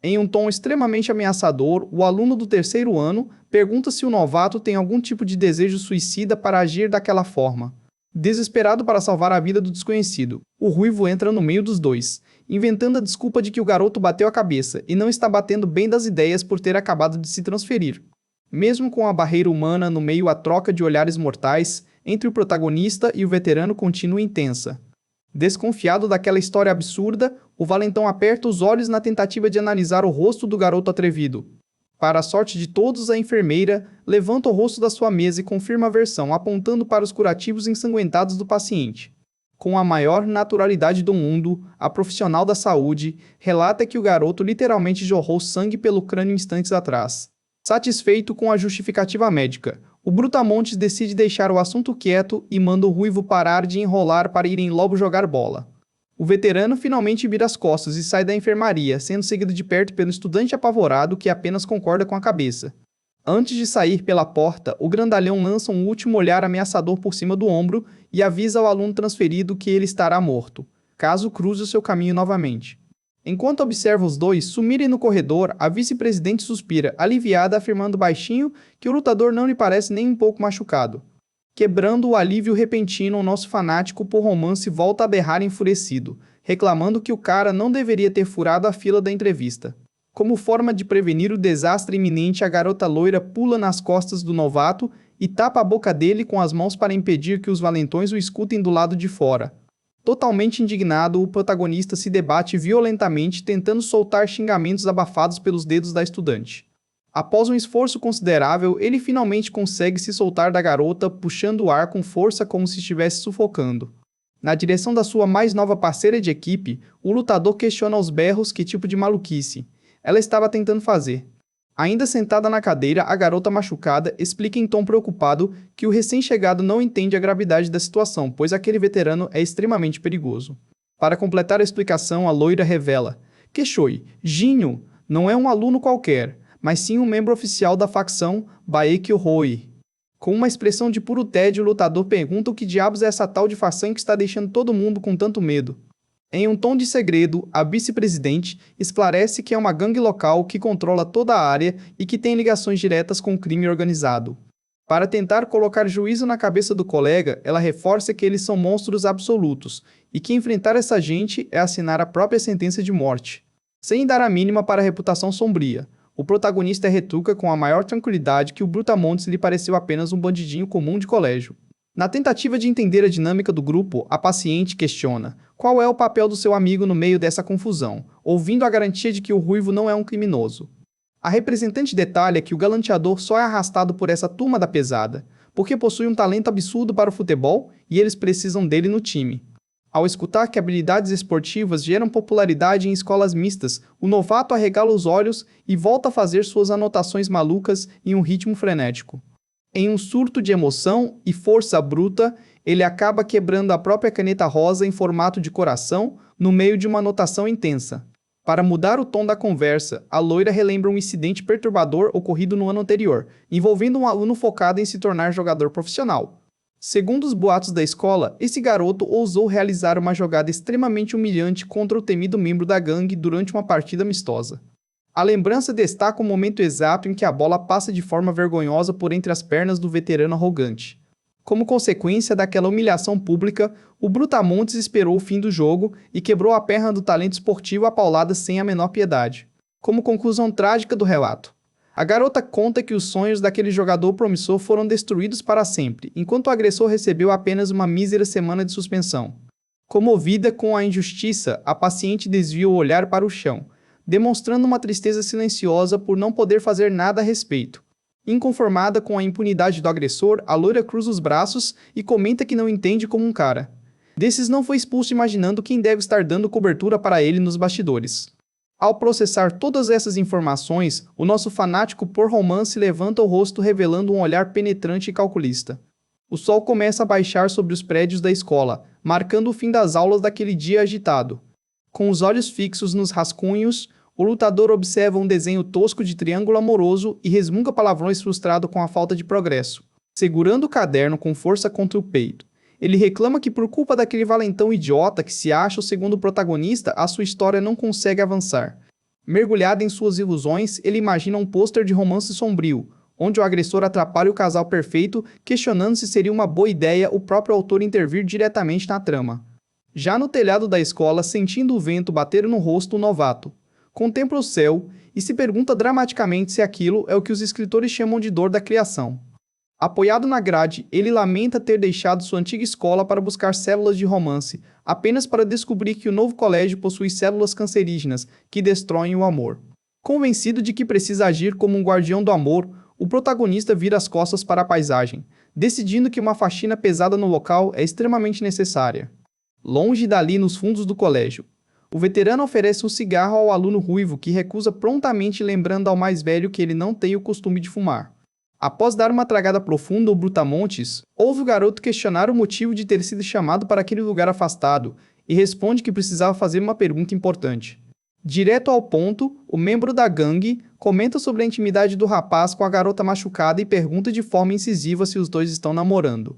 Em um tom extremamente ameaçador, o aluno do terceiro ano pergunta se o novato tem algum tipo de desejo suicida para agir daquela forma. Desesperado para salvar a vida do desconhecido, o ruivo entra no meio dos dois, inventando a desculpa de que o garoto bateu a cabeça e não está batendo bem das ideias por ter acabado de se transferir. Mesmo com a barreira humana no meio, a troca de olhares mortais entre o protagonista e o veterano continua intensa. Desconfiado daquela história absurda, o valentão aperta os olhos na tentativa de analisar o rosto do garoto atrevido. Para a sorte de todos, a enfermeira levanta o rosto da sua mesa e confirma a versão, apontando para os curativos ensanguentados do paciente. Com a maior naturalidade do mundo, a profissional da saúde relata que o garoto literalmente jorrou sangue pelo crânio instantes atrás. Satisfeito com a justificativa médica, o Brutamontes decide deixar o assunto quieto e manda o ruivo parar de enrolar para irem logo jogar bola. O veterano finalmente vira as costas e sai da enfermaria, sendo seguido de perto pelo estudante apavorado que apenas concorda com a cabeça. Antes de sair pela porta, o grandalhão lança um último olhar ameaçador por cima do ombro e avisa ao aluno transferido que ele estará morto, caso cruze o seu caminho novamente. Enquanto observa os dois sumirem no corredor, a vice-presidente suspira, aliviada, afirmando baixinho que o lutador não lhe parece nem um pouco machucado. Quebrando o alívio repentino, o nosso fanático por romance volta a berrar enfurecido, reclamando que o cara não deveria ter furado a fila da entrevista. Como forma de prevenir o desastre iminente, a garota loira pula nas costas do novato e tapa a boca dele com as mãos para impedir que os valentões o escutem do lado de fora. Totalmente indignado, o protagonista se debate violentamente, tentando soltar xingamentos abafados pelos dedos da estudante. Após um esforço considerável, ele finalmente consegue se soltar da garota, puxando o ar com força como se estivesse sufocando. Na direção da sua mais nova parceira de equipe, o lutador questiona aos berros que tipo de maluquice ela estava tentando fazer. Ainda sentada na cadeira, a garota machucada explica em tom preocupado que o recém-chegado não entende a gravidade da situação, pois aquele veterano é extremamente perigoso. Para completar a explicação, a loira revela que Choi, Jinho, não é um aluno qualquer, mas sim um membro oficial da facção Baekhyou. Com uma expressão de puro tédio, o lutador pergunta o que diabos é essa tal de fação que está deixando todo mundo com tanto medo. Em um tom de segredo, a vice-presidente esclarece que é uma gangue local que controla toda a área e que tem ligações diretas com o crime organizado. Para tentar colocar juízo na cabeça do colega, ela reforça que eles são monstros absolutos e que enfrentar essa gente é assinar a própria sentença de morte. Sem dar a mínima para a reputação sombria, o protagonista retruca com a maior tranquilidade que o Brutamontes lhe pareceu apenas um bandidinho comum de colégio. Na tentativa de entender a dinâmica do grupo, a paciente questiona qual é o papel do seu amigo no meio dessa confusão, ouvindo a garantia de que o ruivo não é um criminoso. A representante detalha que o galanteador só é arrastado por essa turma da pesada, porque possui um talento absurdo para o futebol e eles precisam dele no time. Ao escutar que habilidades esportivas geram popularidade em escolas mistas, o novato arregala os olhos e volta a fazer suas anotações malucas em um ritmo frenético. Em um surto de emoção e força bruta, ele acaba quebrando a própria caneta rosa em formato de coração no meio de uma anotação intensa. Para mudar o tom da conversa, a loira relembra um incidente perturbador ocorrido no ano anterior, envolvendo um aluno focado em se tornar jogador profissional. Segundo os boatos da escola, esse garoto ousou realizar uma jogada extremamente humilhante contra o temido membro da gangue durante uma partida amistosa. A lembrança destaca o momento exato em que a bola passa de forma vergonhosa por entre as pernas do veterano arrogante. Como consequência daquela humilhação pública, o Brutamontes esperou o fim do jogo e quebrou a perna do talento esportivo a pauladas sem a menor piedade. Como conclusão trágica do relato, a garota conta que os sonhos daquele jogador promissor foram destruídos para sempre, enquanto o agressor recebeu apenas uma mísera semana de suspensão. Comovida com a injustiça, a paciente desvia o olhar para o chão, demonstrando uma tristeza silenciosa por não poder fazer nada a respeito. Inconformada com a impunidade do agressor, a loira cruza os braços e comenta que não entende como um cara desses não foi expulso imaginando quem deve estar dando cobertura para ele nos bastidores. Ao processar todas essas informações, o nosso fanático por romance levanta o rosto revelando um olhar penetrante e calculista. O sol começa a baixar sobre os prédios da escola, marcando o fim das aulas daquele dia agitado. Com os olhos fixos nos rascunhos, o lutador observa um desenho tosco de triângulo amoroso e resmunga palavrões frustrado com a falta de progresso. Segurando o caderno com força contra o peito, ele reclama que por culpa daquele valentão idiota que se acha o segundo protagonista, a sua história não consegue avançar. Mergulhado em suas ilusões, ele imagina um pôster de romance sombrio, onde o agressor atrapalha o casal perfeito, questionando se seria uma boa ideia o próprio autor intervir diretamente na trama. Já no telhado da escola, sentindo o vento bater no rosto, o novato contempla o céu e se pergunta dramaticamente se aquilo é o que os escritores chamam de dor da criação. Apoiado na grade, ele lamenta ter deixado sua antiga escola para buscar células de romance, apenas para descobrir que o novo colégio possui células cancerígenas que destroem o amor. Convencido de que precisa agir como um guardião do amor, o protagonista vira as costas para a paisagem, decidindo que uma faxina pesada no local é extremamente necessária. Longe dali, nos fundos do colégio, o veterano oferece um cigarro ao aluno ruivo, que recusa prontamente, lembrando ao mais velho que ele não tem o costume de fumar. Após dar uma tragada profunda, o Brutamontes ouve o garoto questionar o motivo de ter sido chamado para aquele lugar afastado e responde que precisava fazer uma pergunta importante. Direto ao ponto, o membro da gangue comenta sobre a intimidade do rapaz com a garota machucada e pergunta de forma incisiva se os dois estão namorando.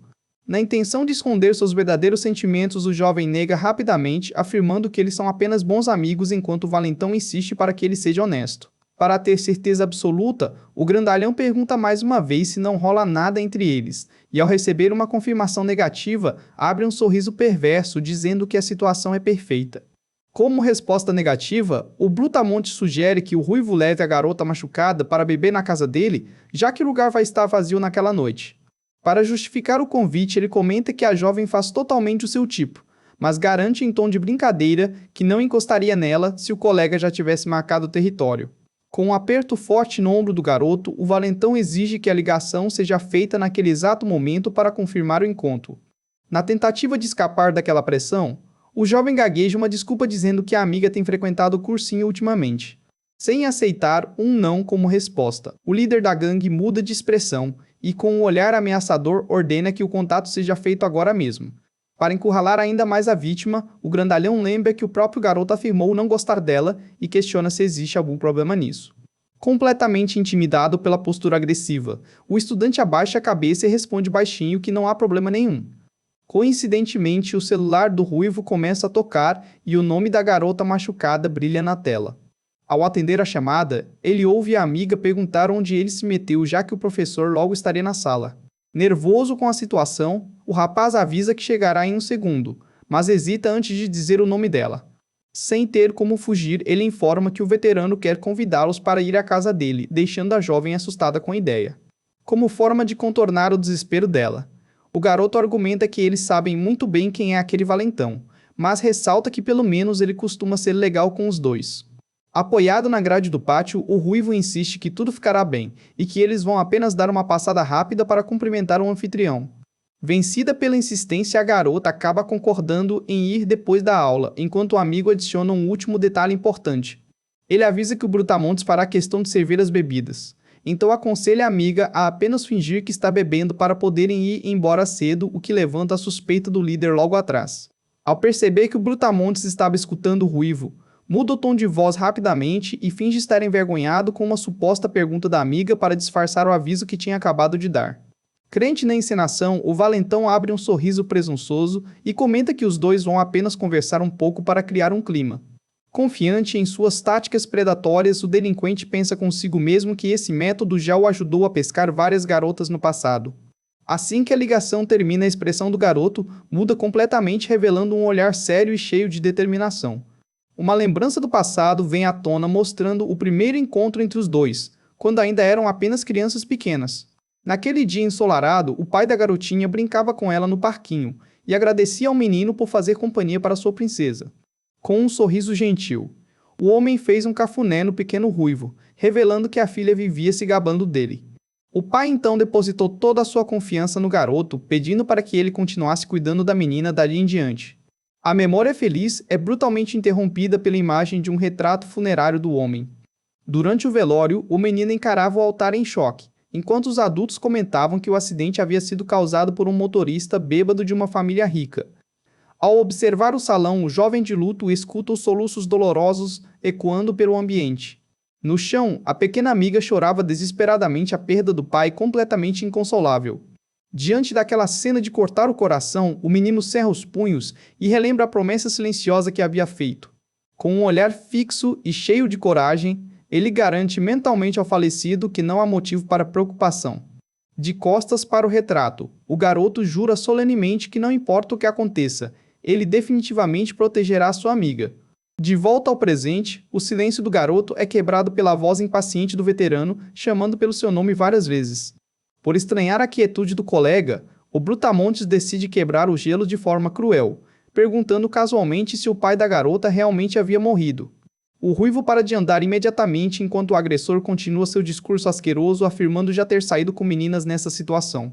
Na intenção de esconder seus verdadeiros sentimentos, o jovem nega rapidamente, afirmando que eles são apenas bons amigos enquanto o valentão insiste para que ele seja honesto. Para ter certeza absoluta, o grandalhão pergunta mais uma vez se não rola nada entre eles, e ao receber uma confirmação negativa, abre um sorriso perverso dizendo que a situação é perfeita. Como resposta negativa, o Brutamontes sugere que o ruivo leve a garota machucada para beber na casa dele, já que o lugar vai estar vazio naquela noite. Para justificar o convite, ele comenta que a jovem faz totalmente o seu tipo, mas garante em tom de brincadeira que não encostaria nela se o colega já tivesse marcado o território. Com um aperto forte no ombro do garoto, o valentão exige que a ligação seja feita naquele exato momento para confirmar o encontro. Na tentativa de escapar daquela pressão, o jovem gagueja uma desculpa dizendo que a amiga tem frequentado o cursinho ultimamente. Sem aceitar um não como resposta, o líder da gangue muda de expressão e, com um olhar ameaçador, ordena que o contato seja feito agora mesmo. Para encurralar ainda mais a vítima, o grandalhão lembra que o próprio garoto afirmou não gostar dela e questiona se existe algum problema nisso. Completamente intimidado pela postura agressiva, o estudante abaixa a cabeça e responde baixinho que não há problema nenhum. Coincidentemente, o celular do ruivo começa a tocar e o nome da garota machucada brilha na tela. Ao atender a chamada, ele ouve a amiga perguntar onde ele se meteu, já que o professor logo estaria na sala. Nervoso com a situação, o rapaz avisa que chegará em um segundo, mas hesita antes de dizer o nome dela. Sem ter como fugir, ele informa que o veterano quer convidá-los para ir à casa dele, deixando a jovem assustada com a ideia. Como forma de contornar o desespero dela, o garoto argumenta que eles sabem muito bem quem é aquele valentão, mas ressalta que pelo menos ele costuma ser legal com os dois. Apoiado na grade do pátio, o ruivo insiste que tudo ficará bem e que eles vão apenas dar uma passada rápida para cumprimentar o anfitrião. Vencida pela insistência, a garota acaba concordando em ir depois da aula, enquanto o amigo adiciona um último detalhe importante. Ele avisa que o Brutamontes fará questão de servir as bebidas, então aconselha a amiga a apenas fingir que está bebendo para poderem ir embora cedo, o que levanta a suspeita do líder logo atrás. Ao perceber que o Brutamontes estava escutando o ruivo, muda o tom de voz rapidamente e finge estar envergonhado com uma suposta pergunta da amiga para disfarçar o aviso que tinha acabado de dar. Crente na encenação, o valentão abre um sorriso presunçoso e comenta que os dois vão apenas conversar um pouco para criar um clima. Confiante em suas táticas predatórias, o delinquente pensa consigo mesmo que esse método já o ajudou a pescar várias garotas no passado. Assim que a ligação termina, a expressão do garoto muda completamente, revelando um olhar sério e cheio de determinação. Uma lembrança do passado vem à tona mostrando o primeiro encontro entre os dois, quando ainda eram apenas crianças pequenas. Naquele dia ensolarado, o pai da garotinha brincava com ela no parquinho e agradecia ao menino por fazer companhia para sua princesa. Com um sorriso gentil, o homem fez um cafuné no pequeno ruivo, revelando que a filha vivia se gabando dele. O pai então depositou toda a sua confiança no garoto, pedindo para que ele continuasse cuidando da menina dali em diante. A memória feliz é brutalmente interrompida pela imagem de um retrato funerário do homem. Durante o velório, o menino encarava o altar em choque, enquanto os adultos comentavam que o acidente havia sido causado por um motorista bêbado de uma família rica. Ao observar o salão, o jovem de luto escuta os soluços dolorosos ecoando pelo ambiente. No chão, a pequena amiga chorava desesperadamente a perda do pai, completamente inconsolável. Diante daquela cena de cortar o coração, o menino cerra os punhos e relembra a promessa silenciosa que havia feito. Com um olhar fixo e cheio de coragem, ele garante mentalmente ao falecido que não há motivo para preocupação. De costas para o retrato, o garoto jura solenemente que não importa o que aconteça, ele definitivamente protegerá sua amiga. De volta ao presente, o silêncio do garoto é quebrado pela voz impaciente do veterano, chamando pelo seu nome várias vezes. Por estranhar a quietude do colega, o Brutamontes decide quebrar o gelo de forma cruel, perguntando casualmente se o pai da garota realmente havia morrido. O ruivo para de andar imediatamente enquanto o agressor continua seu discurso asqueroso, afirmando já ter saído com meninas nessa situação.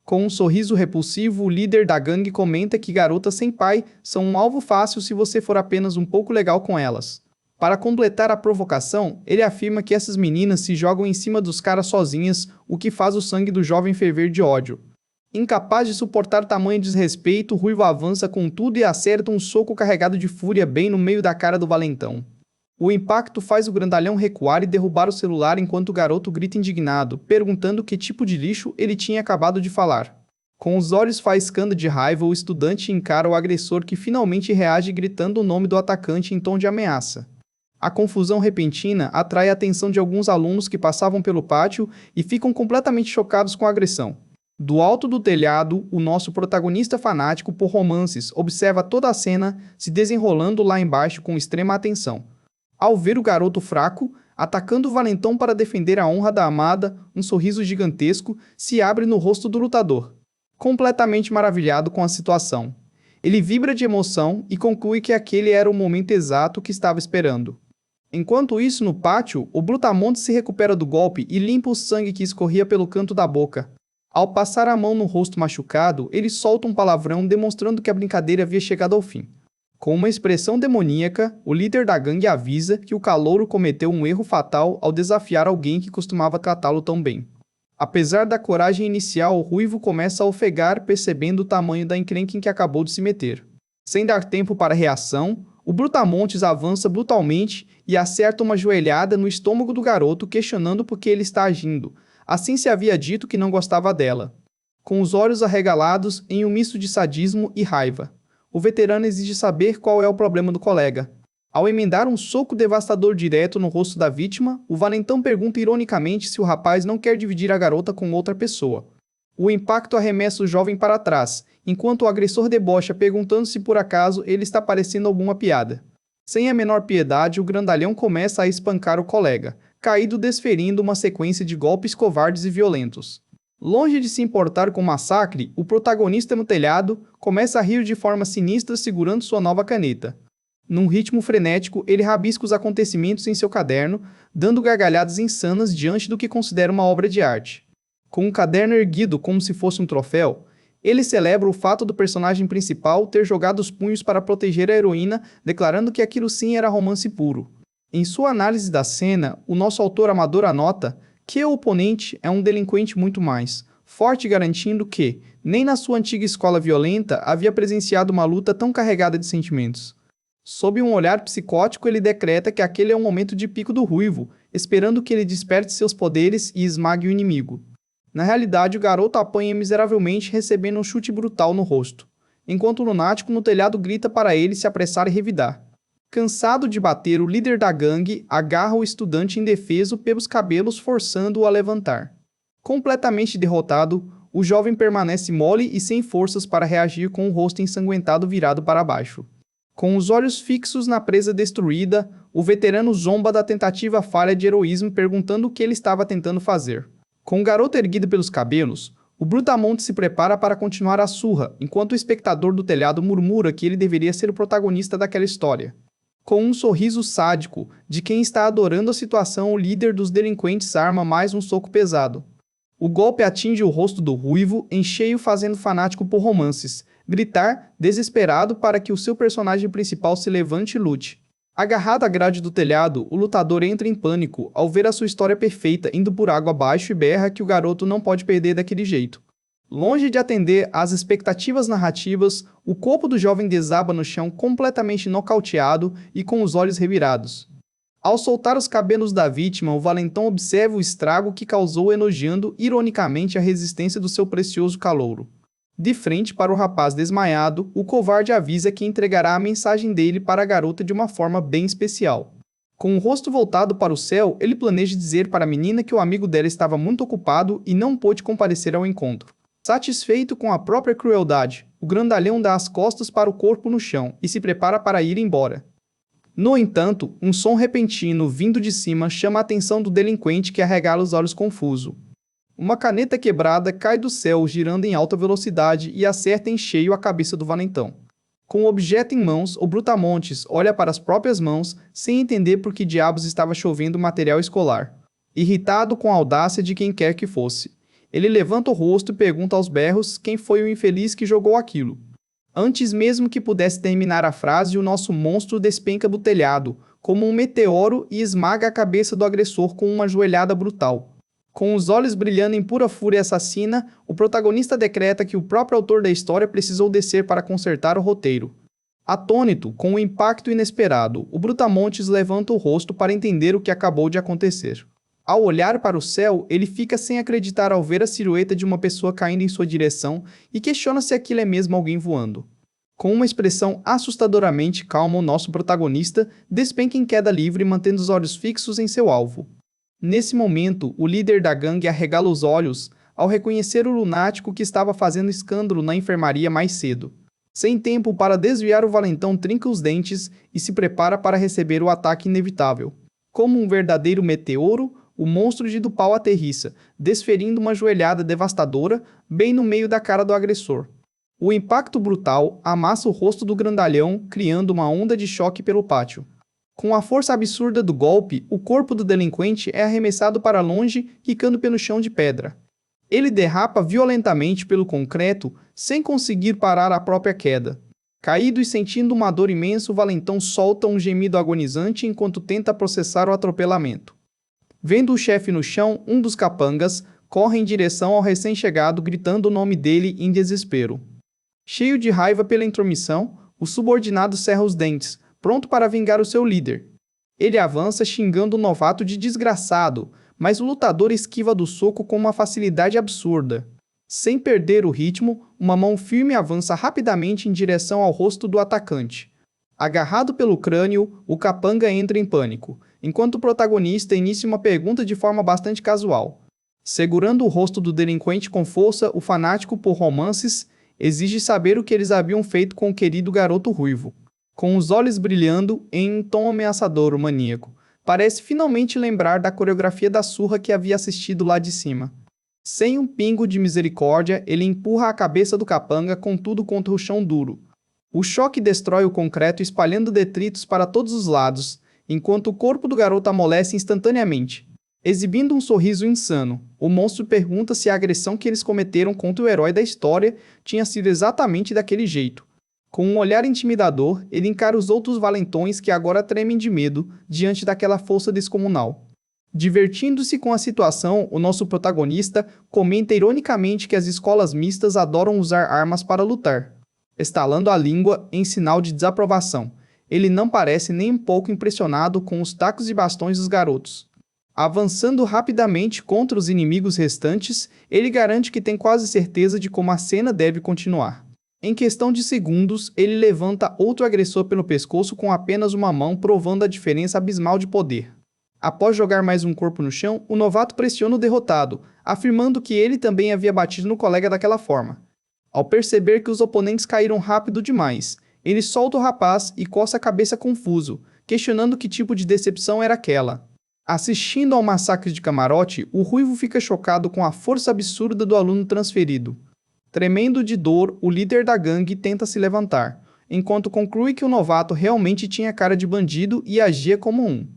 Com um sorriso repulsivo, o líder da gangue comenta que garotas sem pai são um alvo fácil se você for apenas um pouco legal com elas. Para completar a provocação, ele afirma que essas meninas se jogam em cima dos caras sozinhas, o que faz o sangue do jovem ferver de ódio. Incapaz de suportar tamanho desrespeito, o ruivo avança com tudo e acerta um soco carregado de fúria bem no meio da cara do valentão. O impacto faz o grandalhão recuar e derrubar o celular enquanto o garoto grita indignado, perguntando que tipo de lixo ele tinha acabado de falar. Com os olhos faiscando de raiva, o estudante encara o agressor, que finalmente reage gritando o nome do atacante em tom de ameaça. A confusão repentina atrai a atenção de alguns alunos que passavam pelo pátio e ficam completamente chocados com a agressão. Do alto do telhado, o nosso protagonista fanático por romances observa toda a cena se desenrolando lá embaixo com extrema atenção. Ao ver o garoto fraco, atacando o valentão para defender a honra da amada, um sorriso gigantesco se abre no rosto do lutador. Completamente maravilhado com a situação, Ele vibra de emoção e conclui que aquele era o momento exato que estava esperando. Enquanto isso, no pátio, o Brutamontes se recupera do golpe e limpa o sangue que escorria pelo canto da boca. Ao passar a mão no rosto machucado, ele solta um palavrão demonstrando que a brincadeira havia chegado ao fim. Com uma expressão demoníaca, o líder da gangue avisa que o calouro cometeu um erro fatal ao desafiar alguém que costumava tratá-lo tão bem. Apesar da coragem inicial, o Ruivo começa a ofegar, percebendo o tamanho da encrenca em que acabou de se meter. Sem dar tempo para reação, o Brutamontes avança brutalmente e acerta uma joelhada no estômago do garoto, questionando por que ele está agindo. Assim se havia dito que não gostava dela. Com os olhos arregalados em um misto de sadismo e raiva, o veterano exige saber qual é o problema do colega. Ao emendar um soco devastador direto no rosto da vítima, o valentão pergunta ironicamente se o rapaz não quer dividir a garota com outra pessoa. O impacto arremessa o jovem para trás, enquanto o agressor debocha perguntando se por acaso ele está parecendo alguma piada. Sem a menor piedade, o grandalhão começa a espancar o colega, caído desferindo uma sequência de golpes covardes e violentos. Longe de se importar com o massacre, o protagonista no telhado começa a rir de forma sinistra segurando sua nova caneta. Num ritmo frenético, ele rabisca os acontecimentos em seu caderno, dando gargalhadas insanas diante do que considera uma obra de arte. Com o caderno erguido como se fosse um troféu, ele celebra o fato do personagem principal ter jogado os punhos para proteger a heroína, declarando que aquilo sim era romance puro. Em sua análise da cena, o nosso autor amador anota que o oponente é um delinquente muito mais forte, garantindo que, nem na sua antiga escola violenta, havia presenciado uma luta tão carregada de sentimentos. Sob um olhar psicótico, ele decreta que aquele é um momento de pico do Ruivo, esperando que ele desperte seus poderes e esmague o inimigo. Na realidade, o garoto apanha miseravelmente, recebendo um chute brutal no rosto, enquanto o lunático no telhado grita para ele se apressar e revidar. Cansado de bater, o líder da gangue agarra o estudante indefeso pelos cabelos, forçando-o a levantar. Completamente derrotado, o jovem permanece mole e sem forças para reagir, com o rosto ensanguentado virado para baixo. Com os olhos fixos na presa destruída, o veterano zomba da tentativa falha de heroísmo, perguntando o que ele estava tentando fazer. Com o garoto erguido pelos cabelos, o Brutamontes se prepara para continuar a surra, enquanto o espectador do telhado murmura que ele deveria ser o protagonista daquela história. Com um sorriso sádico de quem está adorando a situação, o líder dos delinquentes arma mais um soco pesado. O golpe atinge o rosto do Ruivo em cheio, fazendo o fanático por romances gritar, desesperado, para que o seu personagem principal se levante e lute. Agarrado à grade do telhado, o lutador entra em pânico ao ver a sua história perfeita indo por água abaixo e berra que o garoto não pode perder daquele jeito. Longe de atender às expectativas narrativas, o corpo do jovem desaba no chão completamente nocauteado e com os olhos revirados. Ao soltar os cabelos da vítima, o valentão observa o estrago que causou, elogiando ironicamente a resistência do seu precioso calouro. De frente para o rapaz desmaiado, o covarde avisa que entregará a mensagem dele para a garota de uma forma bem especial. Com o rosto voltado para o céu, ele planeja dizer para a menina que o amigo dela estava muito ocupado e não pôde comparecer ao encontro. Satisfeito com a própria crueldade, o grandalhão dá as costas para o corpo no chão e se prepara para ir embora. No entanto, um som repentino vindo de cima chama a atenção do delinquente, que arregala os olhos confuso. Uma caneta quebrada cai do céu, girando em alta velocidade, e acerta em cheio a cabeça do valentão. Com o objeto em mãos, o Brutamontes olha para as próprias mãos, sem entender por que diabos estava chovendo material escolar. Irritado com a audácia de quem quer que fosse, ele levanta o rosto e pergunta aos berros quem foi o infeliz que jogou aquilo. Antes mesmo que pudesse terminar a frase, o nosso monstro despenca do telhado, como um meteoro, e esmaga a cabeça do agressor com uma joelhada brutal. Com os olhos brilhando em pura fúria assassina, o protagonista decreta que o próprio autor da história precisou descer para consertar o roteiro. Atônito com o impacto inesperado, o Brutamontes levanta o rosto para entender o que acabou de acontecer. Ao olhar para o céu, ele fica sem acreditar ao ver a silhueta de uma pessoa caindo em sua direção e questiona se aquilo é mesmo alguém voando. Com uma expressão assustadoramente calma, o nosso protagonista despenca em queda livre, mantendo os olhos fixos em seu alvo. Nesse momento, o líder da gangue arregala os olhos ao reconhecer o lunático que estava fazendo escândalo na enfermaria mais cedo. Sem tempo para desviar, o valentão trinca os dentes e se prepara para receber o ataque inevitável. Como um verdadeiro meteoro, o monstro de do pau aterrissa, desferindo uma joelhada devastadora bem no meio da cara do agressor. O impacto brutal amassa o rosto do grandalhão, criando uma onda de choque pelo pátio. Com a força absurda do golpe, o corpo do delinquente é arremessado para longe, quicando pelo chão de pedra. Ele derrapa violentamente pelo concreto, sem conseguir parar a própria queda. Caído e sentindo uma dor imensa, o valentão solta um gemido agonizante enquanto tenta processar o atropelamento. Vendo o chefe no chão, um dos capangas corre em direção ao recém-chegado, gritando o nome dele em desespero. Cheio de raiva pela intromissão, o subordinado cerra os dentes, pronto para vingar o seu líder. Ele avança xingando o novato de desgraçado, mas o lutador esquiva do soco com uma facilidade absurda. Sem perder o ritmo, uma mão firme avança rapidamente em direção ao rosto do atacante. Agarrado pelo crânio, o capanga entra em pânico, enquanto o protagonista inicia uma pergunta de forma bastante casual. Segurando o rosto do delinquente com força, o fanático por romances exige saber o que eles haviam feito com o querido garoto ruivo. Com os olhos brilhando em um tom ameaçador, o maníaco parece finalmente lembrar da coreografia da surra que havia assistido lá de cima. Sem um pingo de misericórdia, ele empurra a cabeça do capanga com tudo contra o chão duro. O choque destrói o concreto, espalhando detritos para todos os lados, enquanto o corpo do garoto amolece instantaneamente. Exibindo um sorriso insano, o monstro pergunta se a agressão que eles cometeram contra o herói da história tinha sido exatamente daquele jeito. Com um olhar intimidador, ele encara os outros valentões que agora tremem de medo diante daquela força descomunal. Divertindo-se com a situação, o nosso protagonista comenta ironicamente que as escolas mistas adoram usar armas para lutar. Estalando a língua em sinal de desaprovação, ele não parece nem um pouco impressionado com os tacos e bastões dos garotos. Avançando rapidamente contra os inimigos restantes, ele garante que tem quase certeza de como a cena deve continuar. Em questão de segundos, ele levanta outro agressor pelo pescoço com apenas uma mão, provando a diferença abismal de poder. Após jogar mais um corpo no chão, o novato pressiona o derrotado, afirmando que ele também havia batido no colega daquela forma. Ao perceber que os oponentes caíram rápido demais, ele solta o rapaz e coça a cabeça confuso, questionando que tipo de decepção era aquela. Assistindo ao massacre de camarote, o ruivo fica chocado com a força absurda do aluno transferido. Tremendo de dor, o líder da gangue tenta se levantar, enquanto conclui que o novato realmente tinha cara de bandido e agia como um.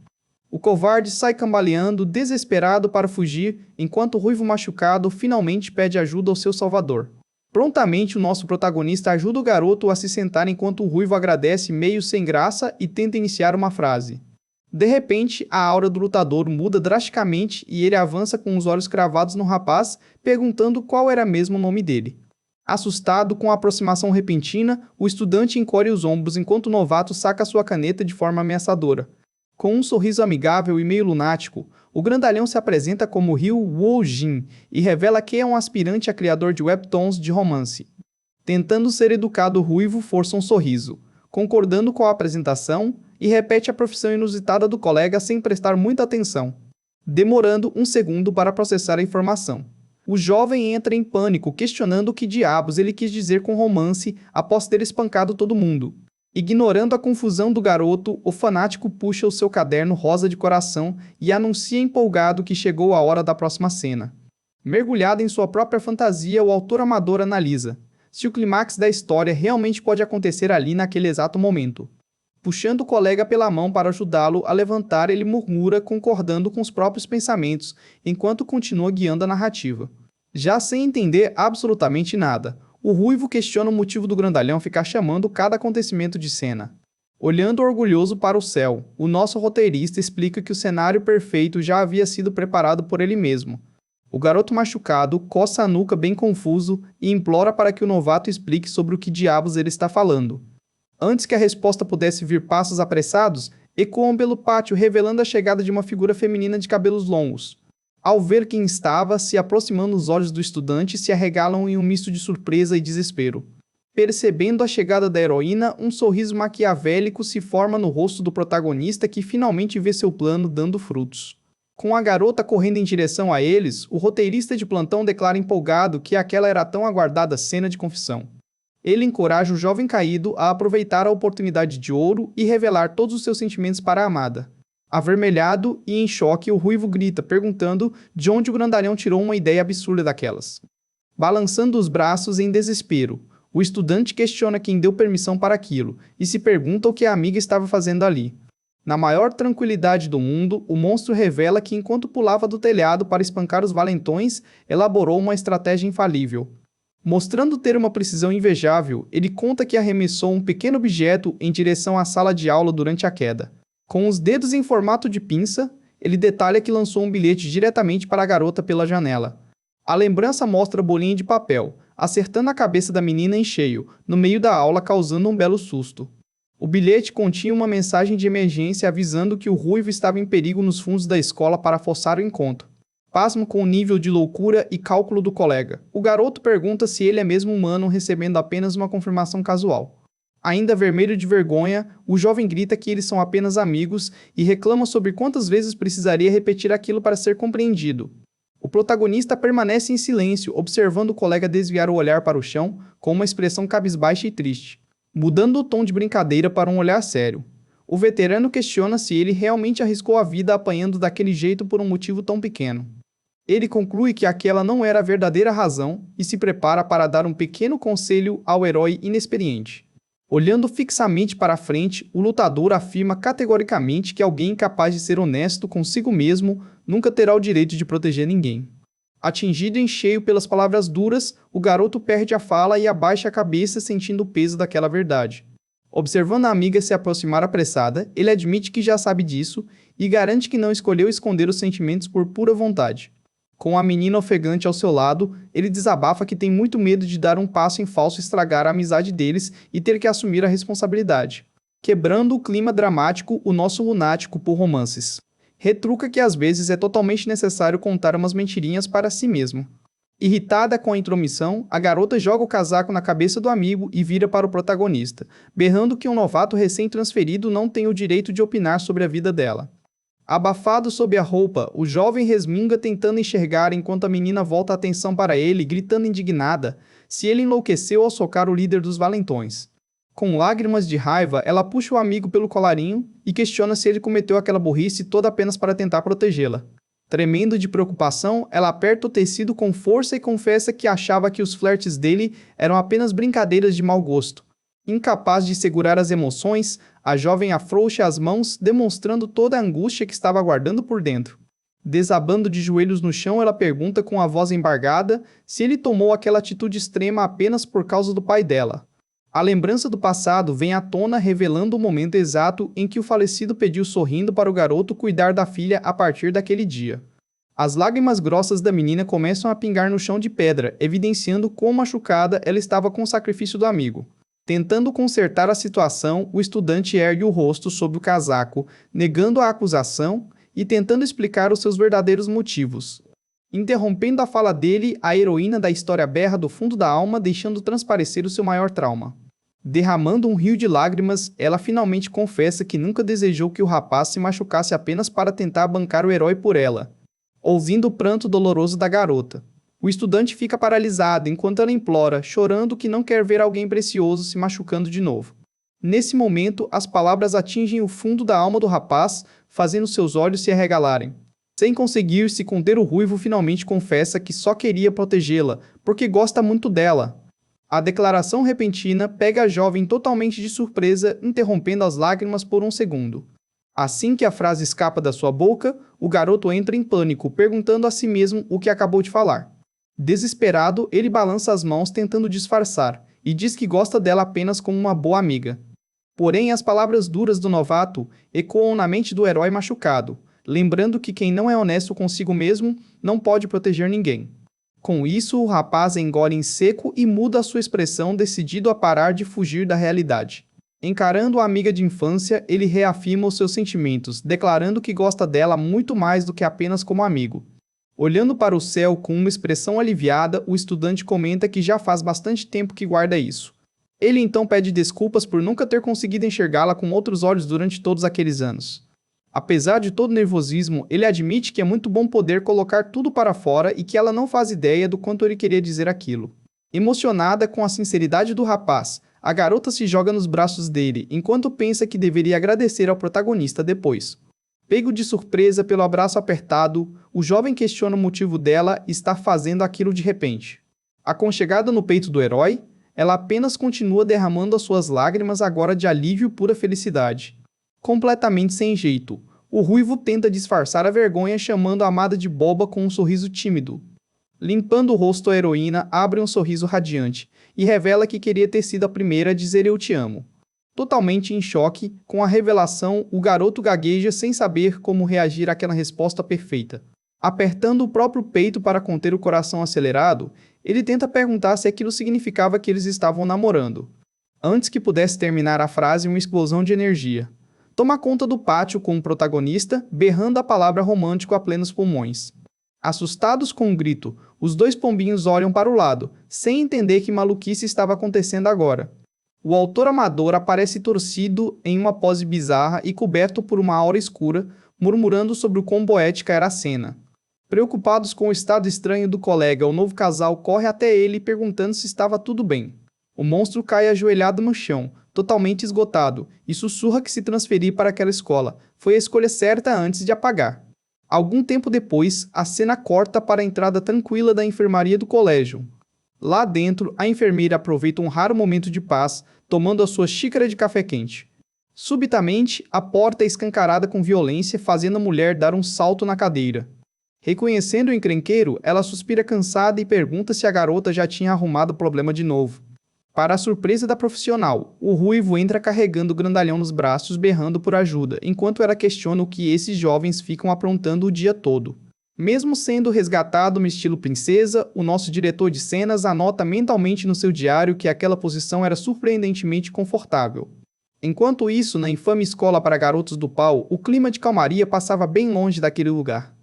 O covarde sai cambaleando, desesperado para fugir, enquanto o ruivo machucado finalmente pede ajuda ao seu salvador. Prontamente, o nosso protagonista ajuda o garoto a se sentar enquanto o ruivo agradece meio sem graça e tenta iniciar uma frase. De repente, a aura do lutador muda drasticamente e ele avança com os olhos cravados no rapaz, perguntando qual era mesmo o nome dele. Assustado com a aproximação repentina, o estudante encolhe os ombros enquanto o novato saca sua caneta de forma ameaçadora. Com um sorriso amigável e meio lunático, o grandalhão se apresenta como Ryu Woo-jin e revela que é um aspirante a criador de webtoons de romance. Tentando ser educado, o ruivo força um sorriso, concordando com a apresentação, e repete a profissão inusitada do colega sem prestar muita atenção, demorando um segundo para processar a informação. O jovem entra em pânico, questionando o que diabos ele quis dizer com romance após ter espancado todo mundo. Ignorando a confusão do garoto, o fanático puxa o seu caderno rosa de coração e anuncia empolgado que chegou a hora da próxima cena. Mergulhado em sua própria fantasia, o autor amador analisa se o clímax da história realmente pode acontecer ali naquele exato momento. Puxando o colega pela mão para ajudá-lo a levantar, ele murmura, concordando com os próprios pensamentos, enquanto continua guiando a narrativa. Já sem entender absolutamente nada, o ruivo questiona o motivo do grandalhão ficar chamando cada acontecimento de cena. Olhando orgulhoso para o céu, o nosso roteirista explica que o cenário perfeito já havia sido preparado por ele mesmo. O garoto machucado coça a nuca bem confuso e implora para que o novato explique sobre o que diabos ele está falando. Antes que a resposta pudesse vir, passos apressados ecoam pelo pátio, revelando a chegada de uma figura feminina de cabelos longos. Ao ver quem estava se aproximando, os olhos do estudante se arregalam em um misto de surpresa e desespero. Percebendo a chegada da heroína, um sorriso maquiavélico se forma no rosto do protagonista, que finalmente vê seu plano dando frutos. Com a garota correndo em direção a eles, o roteirista de plantão declara empolgado que aquela era a tão aguardada cena de confissão. Ele encoraja o jovem caído a aproveitar a oportunidade de ouro e revelar todos os seus sentimentos para a amada. Avermelhado e em choque, o ruivo grita, perguntando de onde o grandalhão tirou uma ideia absurda daquelas. Balançando os braços em desespero, O estudante questiona quem deu permissão para aquilo e se pergunta o que a amiga estava fazendo ali. Na maior tranquilidade do mundo, o monstro revela que enquanto pulava do telhado para espancar os valentões, elaborou uma estratégia infalível. Mostrando ter uma precisão invejável, ele conta que arremessou um pequeno objeto em direção à sala de aula durante a queda. Com os dedos em formato de pinça, ele detalha que lançou um bilhete diretamente para a garota pela janela. A lembrança mostra a bolinha de papel, acertando a cabeça da menina em cheio, no meio da aula, causando um belo susto. O bilhete continha uma mensagem de emergência avisando que o ruivo estava em perigo nos fundos da escola para forçar o encontro. Pasmo com o nível de loucura e cálculo do colega. O garoto pergunta se ele é mesmo humano, recebendo apenas uma confirmação casual. Ainda vermelho de vergonha, o jovem grita que eles são apenas amigos e reclama sobre quantas vezes precisaria repetir aquilo para ser compreendido. O protagonista permanece em silêncio, observando o colega desviar o olhar para o chão com uma expressão cabisbaixa e triste, mudando o tom de brincadeira para um olhar sério. O veterano questiona se ele realmente arriscou a vida apanhando daquele jeito por um motivo tão pequeno. Ele conclui que aquela não era a verdadeira razão e se prepara para dar um pequeno conselho ao herói inexperiente. Olhando fixamente para a frente, o lutador afirma categoricamente que alguém incapaz de ser honesto consigo mesmo nunca terá o direito de proteger ninguém. Atingido em cheio pelas palavras duras, o garoto perde a fala e abaixa a cabeça, sentindo o peso daquela verdade. Observando a amiga se aproximar apressada, ele admite que já sabe disso e garante que não escolheu esconder os sentimentos por pura vontade. Com a menina ofegante ao seu lado, ele desabafa que tem muito medo de dar um passo em falso e estragar a amizade deles e ter que assumir a responsabilidade. Quebrando o clima dramático, o nosso lunático por romances retruca que às vezes é totalmente necessário contar umas mentirinhas para si mesmo. Irritada com a intromissão, a garota joga o casaco na cabeça do amigo e vira para o protagonista, berrando que um novato recém-transferido não tem o direito de opinar sobre a vida dela. Abafado sob a roupa, o jovem resmunga tentando enxergar enquanto a menina volta a atenção para ele, gritando indignada se ele enlouqueceu ao socar o líder dos valentões. Com lágrimas de raiva, ela puxa o amigo pelo colarinho e questiona se ele cometeu aquela burrice toda apenas para tentar protegê-la. Tremendo de preocupação, ela aperta o tecido com força e confessa que achava que os flertes dele eram apenas brincadeiras de mau gosto. Incapaz de segurar as emoções, a jovem afrouxa as mãos, demonstrando toda a angústia que estava guardando por dentro. Desabando de joelhos no chão, ela pergunta com a voz embargada se ele tomou aquela atitude extrema apenas por causa do pai dela. A lembrança do passado vem à tona, revelando o momento exato em que o falecido pediu sorrindo para o garoto cuidar da filha a partir daquele dia. As lágrimas grossas da menina começam a pingar no chão de pedra, evidenciando quão machucada ela estava com o sacrifício do amigo. Tentando consertar a situação, o estudante ergue o rosto sob o casaco, negando a acusação e tentando explicar os seus verdadeiros motivos. Interrompendo a fala dele, a heroína da história berra do fundo da alma, deixando transparecer o seu maior trauma. Derramando um rio de lágrimas, ela finalmente confessa que nunca desejou que o rapaz se machucasse apenas para tentar bancar o herói por ela. Ouvindo o pranto doloroso da garota, o estudante fica paralisado enquanto ela implora, chorando que não quer ver alguém precioso se machucando de novo. Nesse momento, as palavras atingem o fundo da alma do rapaz, fazendo seus olhos se arregalarem. Sem conseguir se conter, o ruivo finalmente confessa que só queria protegê-la, porque gosta muito dela. A declaração repentina pega a jovem totalmente de surpresa, interrompendo as lágrimas por um segundo. Assim que a frase escapa da sua boca, o garoto entra em pânico, perguntando a si mesmo o que acabou de falar. Desesperado, ele balança as mãos tentando disfarçar, e diz que gosta dela apenas como uma boa amiga. Porém, as palavras duras do novato ecoam na mente do herói machucado, lembrando que quem não é honesto consigo mesmo não pode proteger ninguém. Com isso, o rapaz engole em seco e muda a sua expressão, decidido a parar de fugir da realidade. Encarando a amiga de infância, ele reafirma os seus sentimentos, declarando que gosta dela muito mais do que apenas como amigo. Olhando para o céu com uma expressão aliviada, o estudante comenta que já faz bastante tempo que guarda isso. Ele então pede desculpas por nunca ter conseguido enxergá-la com outros olhos durante todos aqueles anos. Apesar de todo o nervosismo, ele admite que é muito bom poder colocar tudo para fora e que ela não faz ideia do quanto ele queria dizer aquilo. Emocionada com a sinceridade do rapaz, a garota se joga nos braços dele, enquanto pensa que deveria agradecer ao protagonista depois. Pego de surpresa pelo abraço apertado, o jovem questiona o motivo dela estar fazendo aquilo de repente. Aconchegada no peito do herói, ela apenas continua derramando as suas lágrimas agora de alívio e pura felicidade. Completamente sem jeito, o ruivo tenta disfarçar a vergonha chamando a amada de boba com um sorriso tímido. Limpando o rosto, a heroína abre um sorriso radiante e revela que queria ter sido a primeira a dizer eu te amo. Totalmente em choque com a revelação, o garoto gagueja sem saber como reagir àquela resposta perfeita. Apertando o próprio peito para conter o coração acelerado, ele tenta perguntar se aquilo significava que eles estavam namorando. Antes que pudesse terminar a frase, uma explosão de energia toma conta do pátio com o protagonista, berrando a palavra romântico a plenos pulmões. Assustados com o grito, os dois pombinhos olham para o lado, sem entender que maluquice estava acontecendo agora. O autor amador aparece torcido em uma pose bizarra e coberto por uma aura escura, murmurando sobre o quão poética era a cena. Preocupados com o estado estranho do colega, o novo casal corre até ele perguntando se estava tudo bem. O monstro cai ajoelhado no chão, totalmente esgotado, e sussurra que se transferir para aquela escola foi a escolha certa antes de apagar. Algum tempo depois, a cena corta para a entrada tranquila da enfermaria do colégio. Lá dentro, a enfermeira aproveita um raro momento de paz, tomando a sua xícara de café quente. Subitamente, a porta é escancarada com violência, fazendo a mulher dar um salto na cadeira. Reconhecendo o encrenqueiro, ela suspira cansada e pergunta se a garota já tinha arrumado o problema de novo. Para a surpresa da profissional, o ruivo entra carregando o grandalhão nos braços, berrando por ajuda, enquanto ela questiona o que esses jovens ficam aprontando o dia todo. Mesmo sendo resgatado no estilo princesa, o nosso diretor de cenas anota mentalmente no seu diário que aquela posição era surpreendentemente confortável. Enquanto isso, na infame escola para garotos do pau, o clima de calmaria passava bem longe daquele lugar.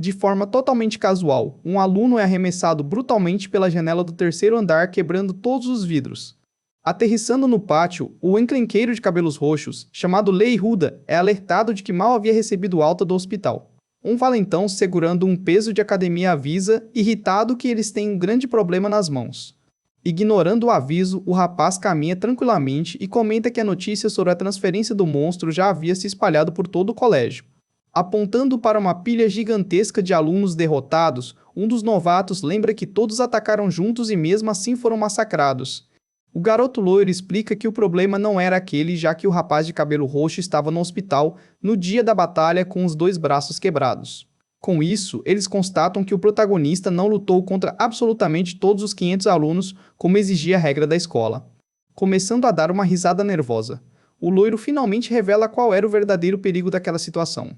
De forma totalmente casual, um aluno é arremessado brutalmente pela janela do terceiro andar, quebrando todos os vidros. Aterrissando no pátio, o encrenqueiro de cabelos roxos, chamado Lei Ruda, é alertado de que mal havia recebido alta do hospital. Um valentão segurando um peso de academia avisa, irritado, que eles têm um grande problema nas mãos. Ignorando o aviso, o rapaz caminha tranquilamente e comenta que a notícia sobre a transferência do monstro já havia se espalhado por todo o colégio. Apontando para uma pilha gigantesca de alunos derrotados, um dos novatos lembra que todos atacaram juntos e mesmo assim foram massacrados. O garoto loiro explica que o problema não era aquele, já que o rapaz de cabelo roxo estava no hospital no dia da batalha com os dois braços quebrados. Com isso, eles constatam que o protagonista não lutou contra absolutamente todos os 500 alunos, como exigia a regra da escola. Começando a dar uma risada nervosa, o loiro finalmente revela qual era o verdadeiro perigo daquela situação.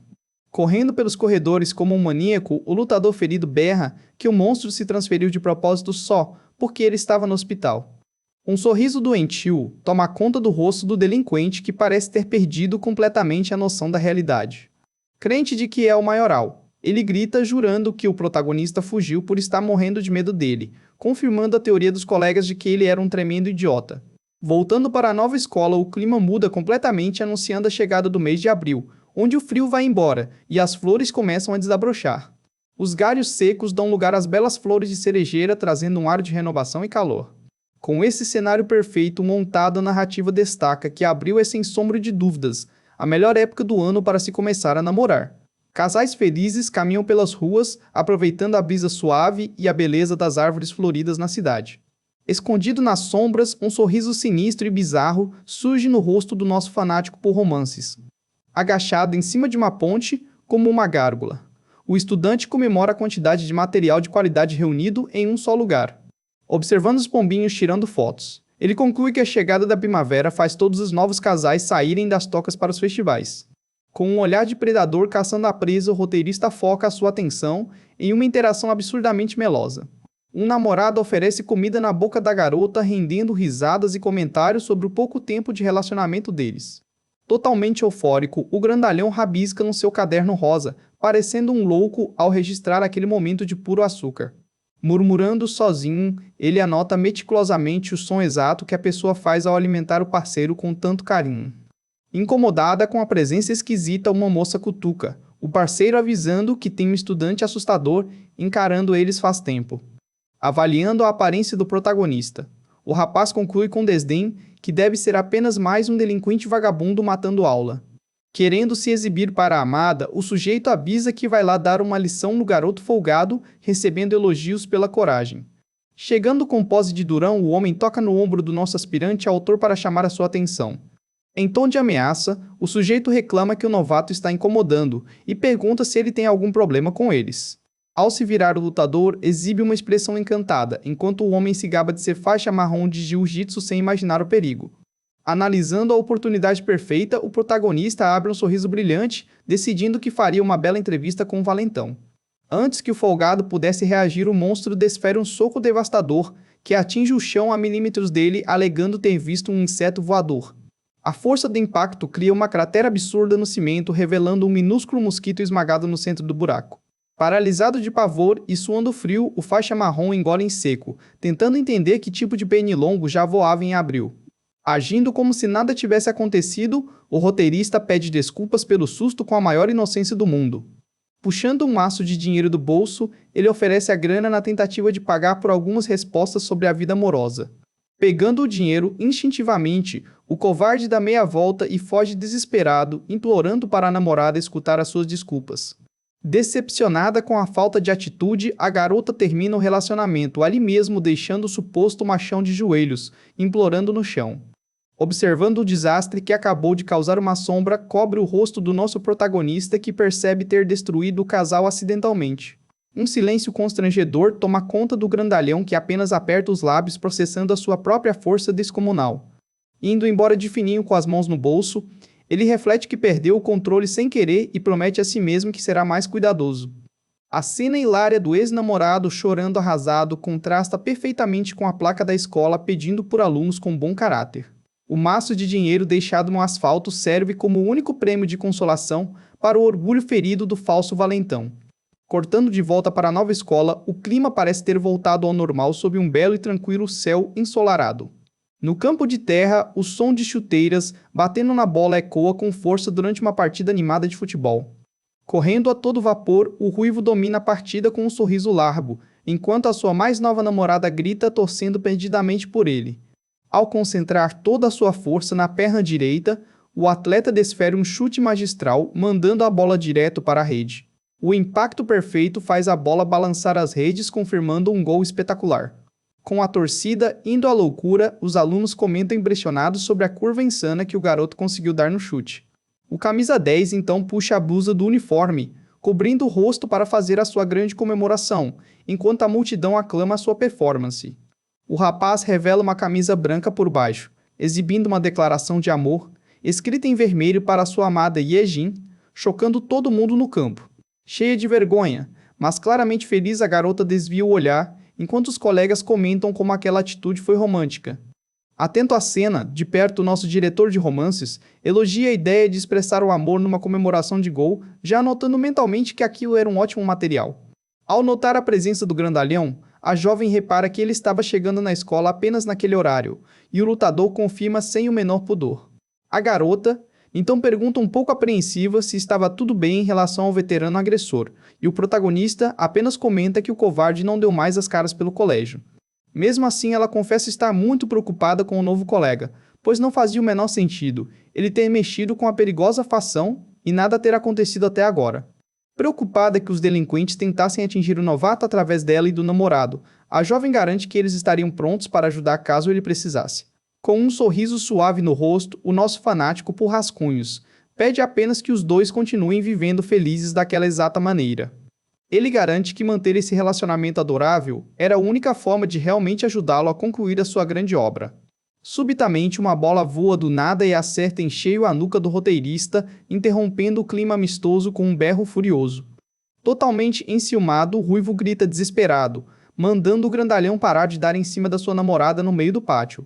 Correndo pelos corredores como um maníaco, o lutador ferido berra que o monstro se transferiu de propósito só porque ele estava no hospital. Um sorriso doentio toma conta do rosto do delinquente, que parece ter perdido completamente a noção da realidade. Crente de que é o maioral, ele grita jurando que o protagonista fugiu por estar morrendo de medo dele, confirmando a teoria dos colegas de que ele era um tremendo idiota. Voltando para a nova escola, o clima muda completamente, anunciando a chegada do mês de abril, onde o frio vai embora e as flores começam a desabrochar. Os galhos secos dão lugar às belas flores de cerejeira, trazendo um ar de renovação e calor. Com esse cenário perfeito montado, a narrativa destaca que abril é, sem sombra de dúvidas, a melhor época do ano para se começar a namorar. Casais felizes caminham pelas ruas, aproveitando a brisa suave e a beleza das árvores floridas na cidade. Escondido nas sombras, um sorriso sinistro e bizarro surge no rosto do nosso fanático por romances. Agachado em cima de uma ponte, como uma gárgula, o estudante comemora a quantidade de material de qualidade reunido em um só lugar. Observando os pombinhos tirando fotos, ele conclui que a chegada da primavera faz todos os novos casais saírem das tocas para os festivais. Com um olhar de predador caçando a presa, o roteirista foca a sua atenção em uma interação absurdamente melosa. Um namorado oferece comida na boca da garota, rendendo risadas e comentários sobre o pouco tempo de relacionamento deles. Totalmente eufórico, o grandalhão rabisca no seu caderno rosa, parecendo um louco ao registrar aquele momento de puro açúcar. Murmurando sozinho, ele anota meticulosamente o som exato que a pessoa faz ao alimentar o parceiro com tanto carinho. Incomodada com a presença esquisita, uma moça cutuca, o parceiro avisando que tem um estudante assustador encarando eles faz tempo. Avaliando a aparência do protagonista, o rapaz conclui com desdém que deve ser apenas mais um delinquente vagabundo matando aula. Querendo se exibir para a amada, o sujeito avisa que vai lá dar uma lição no garoto folgado, recebendo elogios pela coragem. Chegando com pose de durão, o homem toca no ombro do nosso aspirante a autor para chamar a sua atenção. Em tom de ameaça, o sujeito reclama que o novato está incomodando e pergunta se ele tem algum problema com eles. Ao se virar, o lutador exibe uma expressão encantada, enquanto o homem se gaba de ser faixa marrom de jiu-jitsu sem imaginar o perigo. Analisando a oportunidade perfeita, o protagonista abre um sorriso brilhante, decidindo que faria uma bela entrevista com o valentão. Antes que o folgado pudesse reagir, o monstro desfere um soco devastador, que atinge o chão a milímetros dele, alegando ter visto um inseto voador. A força do impacto cria uma cratera absurda no cimento, revelando um minúsculo mosquito esmagado no centro do buraco. Paralisado de pavor e suando frio, o faixa marrom engole em seco, tentando entender que tipo de pernilongo já voava em abril. Agindo como se nada tivesse acontecido, o roteirista pede desculpas pelo susto com a maior inocência do mundo. Puxando um maço de dinheiro do bolso, ele oferece a grana na tentativa de pagar por algumas respostas sobre a vida amorosa. Pegando o dinheiro, instintivamente, o covarde dá meia volta e foge desesperado, implorando para a namorada escutar as suas desculpas. Decepcionada com a falta de atitude, a garota termina o relacionamento ali mesmo, deixando o suposto machão de joelhos, implorando no chão. Observando o desastre que acabou de causar, uma sombra cobre o rosto do nosso protagonista, que percebe ter destruído o casal acidentalmente. Um silêncio constrangedor toma conta do grandalhão, que apenas aperta os lábios, processando a sua própria força descomunal. Indo embora de fininho com as mãos no bolso, ele reflete que perdeu o controle sem querer e promete a si mesmo que será mais cuidadoso. A cena hilária do ex-namorado chorando arrasado contrasta perfeitamente com a placa da escola pedindo por alunos com bom caráter. O maço de dinheiro deixado no asfalto serve como o único prêmio de consolação para o orgulho ferido do falso valentão. Cortando de volta para a nova escola, o clima parece ter voltado ao normal sob um belo e tranquilo céu ensolarado. No campo de terra, o som de chuteiras batendo na bola ecoa com força durante uma partida animada de futebol. Correndo a todo vapor, o ruivo domina a partida com um sorriso largo, enquanto a sua mais nova namorada grita, torcendo perdidamente por ele. Ao concentrar toda a sua força na perna direita, o atleta desfere um chute magistral, mandando a bola direto para a rede. O impacto perfeito faz a bola balançar as redes, confirmando um gol espetacular. Com a torcida indo à loucura, os alunos comentam impressionados sobre a curva insana que o garoto conseguiu dar no chute. O camisa 10 então puxa a blusa do uniforme, cobrindo o rosto para fazer a sua grande comemoração, enquanto a multidão aclama a sua performance. O rapaz revela uma camisa branca por baixo, exibindo uma declaração de amor, escrita em vermelho para sua amada Yejin, chocando todo mundo no campo. Cheia de vergonha, mas claramente feliz, a garota desvia o olhar, enquanto os colegas comentam como aquela atitude foi romântica. Atento à cena, de perto, o nosso diretor de romances elogia a ideia de expressar o amor numa comemoração de gol, já anotando mentalmente que aquilo era um ótimo material. Ao notar a presença do grandalhão, a jovem repara que ele estava chegando na escola apenas naquele horário, e o lutador confirma sem o menor pudor. A garota então pergunta um pouco apreensiva se estava tudo bem em relação ao veterano agressor, e o protagonista apenas comenta que o covarde não deu mais as caras pelo colégio. Mesmo assim, ela confessa estar muito preocupada com o novo colega, pois não fazia o menor sentido ele ter mexido com a perigosa facção e nada ter acontecido até agora. Preocupada que os delinquentes tentassem atingir o novato através dela e do namorado, a jovem garante que eles estariam prontos para ajudar caso ele precisasse. Com um sorriso suave no rosto, o nosso fanático por rascunhos pede apenas que os dois continuem vivendo felizes daquela exata maneira. Ele garante que manter esse relacionamento adorável era a única forma de realmente ajudá-lo a concluir a sua grande obra. Subitamente, uma bola voa do nada e acerta em cheio a nuca do roteirista, interrompendo o clima amistoso com um berro furioso. Totalmente enciumado, o ruivo grita desesperado, mandando o grandalhão parar de dar em cima da sua namorada no meio do pátio.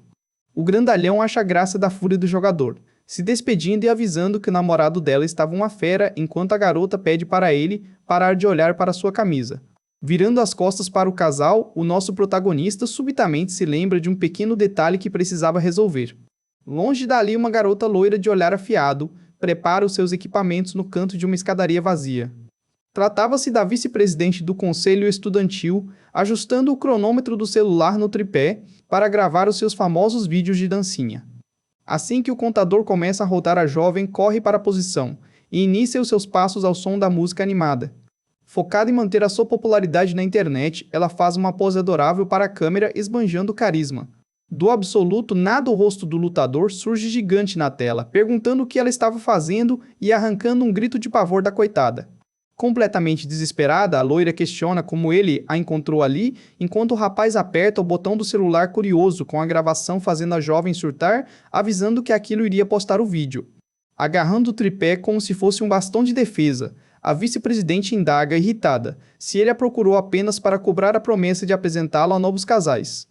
O grandalhão acha graça da fúria do jogador, se despedindo e avisando que o namorado dela estava uma fera, enquanto a garota pede para ele parar de olhar para sua camisa. Virando as costas para o casal, o nosso protagonista subitamente se lembra de um pequeno detalhe que precisava resolver. Longe dali, uma garota loira de olhar afiado prepara os seus equipamentos no canto de uma escadaria vazia. Tratava-se da vice-presidente do conselho estudantil, ajustando o cronômetro do celular no tripé para gravar os seus famosos vídeos de dancinha. Assim que o contador começa a rodar, a jovem corre para a posição e inicia os seus passos ao som da música animada. Focada em manter a sua popularidade na internet, ela faz uma pose adorável para a câmera esbanjando carisma. Do absoluto nada o rosto do lutador surge gigante na tela, perguntando o que ela estava fazendo e arrancando um grito de pavor da coitada. Completamente desesperada, a loira questiona como ele a encontrou ali, enquanto o rapaz aperta o botão do celular curioso com a gravação fazendo a jovem surtar, avisando que aquilo iria postar o vídeo. Agarrando o tripé como se fosse um bastão de defesa, a vice-presidente indaga, irritada, se ele a procurou apenas para cobrar a promessa de apresentá-lo a novos casais.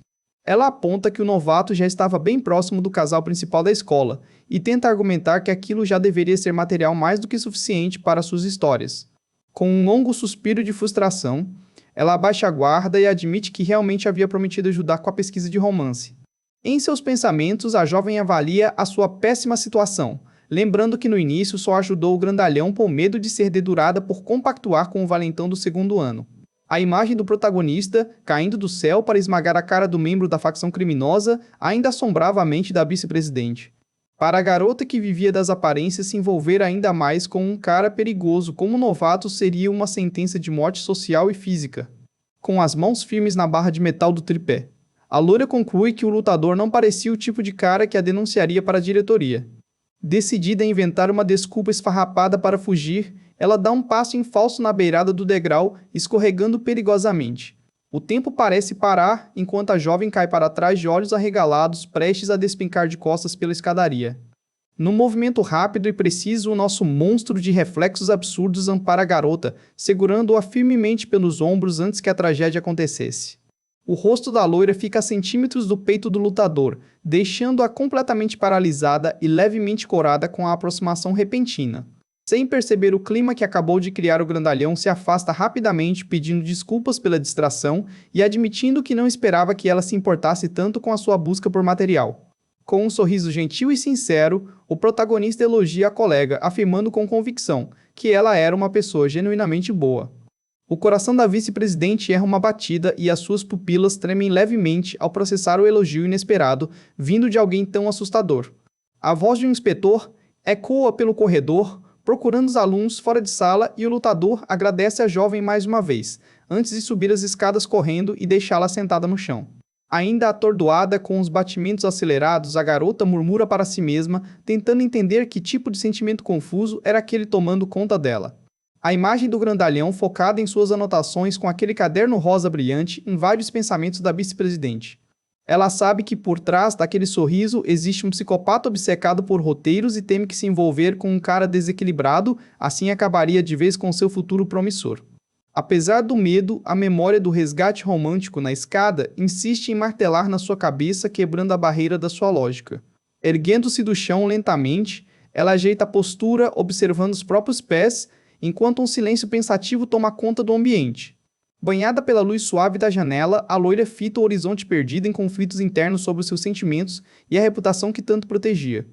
Ela aponta que o novato já estava bem próximo do casal principal da escola e tenta argumentar que aquilo já deveria ser material mais do que suficiente para suas histórias. Com um longo suspiro de frustração, ela abaixa a guarda e admite que realmente havia prometido ajudar com a pesquisa de romance. Em seus pensamentos, a jovem avalia a sua péssima situação, lembrando que no início só ajudou o grandalhão por medo de ser dedurada por compactuar com o valentão do segundo ano. A imagem do protagonista, caindo do céu para esmagar a cara do membro da facção criminosa, ainda assombrava a mente da vice-presidente. Para a garota que vivia das aparências, se envolver ainda mais com um cara perigoso como novato seria uma sentença de morte social e física. Com as mãos firmes na barra de metal do tripé, a loira conclui que o lutador não parecia o tipo de cara que a denunciaria para a diretoria. Decidida a inventar uma desculpa esfarrapada para fugir, ela dá um passo em falso na beirada do degrau, escorregando perigosamente. O tempo parece parar enquanto a jovem cai para trás de olhos arregalados, prestes a despencar de costas pela escadaria. Num movimento rápido e preciso, o nosso monstro de reflexos absurdos ampara a garota, segurando-a firmemente pelos ombros antes que a tragédia acontecesse. O rosto da loira fica a centímetros do peito do lutador, deixando-a completamente paralisada e levemente corada com a aproximação repentina. Sem perceber o clima que acabou de criar o grandalhão, se afasta rapidamente pedindo desculpas pela distração e admitindo que não esperava que ela se importasse tanto com a sua busca por material. Com um sorriso gentil e sincero, o protagonista elogia a colega, afirmando com convicção que ela era uma pessoa genuinamente boa. O coração da vice-presidente erra uma batida e as suas pupilas tremem levemente ao processar o elogio inesperado vindo de alguém tão assustador. A voz de um inspetor ecoa pelo corredor, procurando os alunos fora de sala, e o lutador agradece a jovem mais uma vez, antes de subir as escadas correndo e deixá-la sentada no chão. Ainda atordoada com os batimentos acelerados, a garota murmura para si mesma, tentando entender que tipo de sentimento confuso era aquele tomando conta dela. A imagem do grandalhão, focada em suas anotações com aquele caderno rosa brilhante, invade os pensamentos da vice-presidente. Ela sabe que por trás daquele sorriso existe um psicopata obcecado por roteiros e teme que se envolver com um cara desequilibrado, assim acabaria de vez com seu futuro promissor. Apesar do medo, a memória do resgate romântico na escada insiste em martelar na sua cabeça, quebrando a barreira da sua lógica. Erguendo-se do chão lentamente, ela ajeita a postura, observando os próprios pés, enquanto um silêncio pensativo toma conta do ambiente. Banhada pela luz suave da janela, a loira fita o horizonte perdido em conflitos internos sobre os seus sentimentos e a reputação que tanto protegia.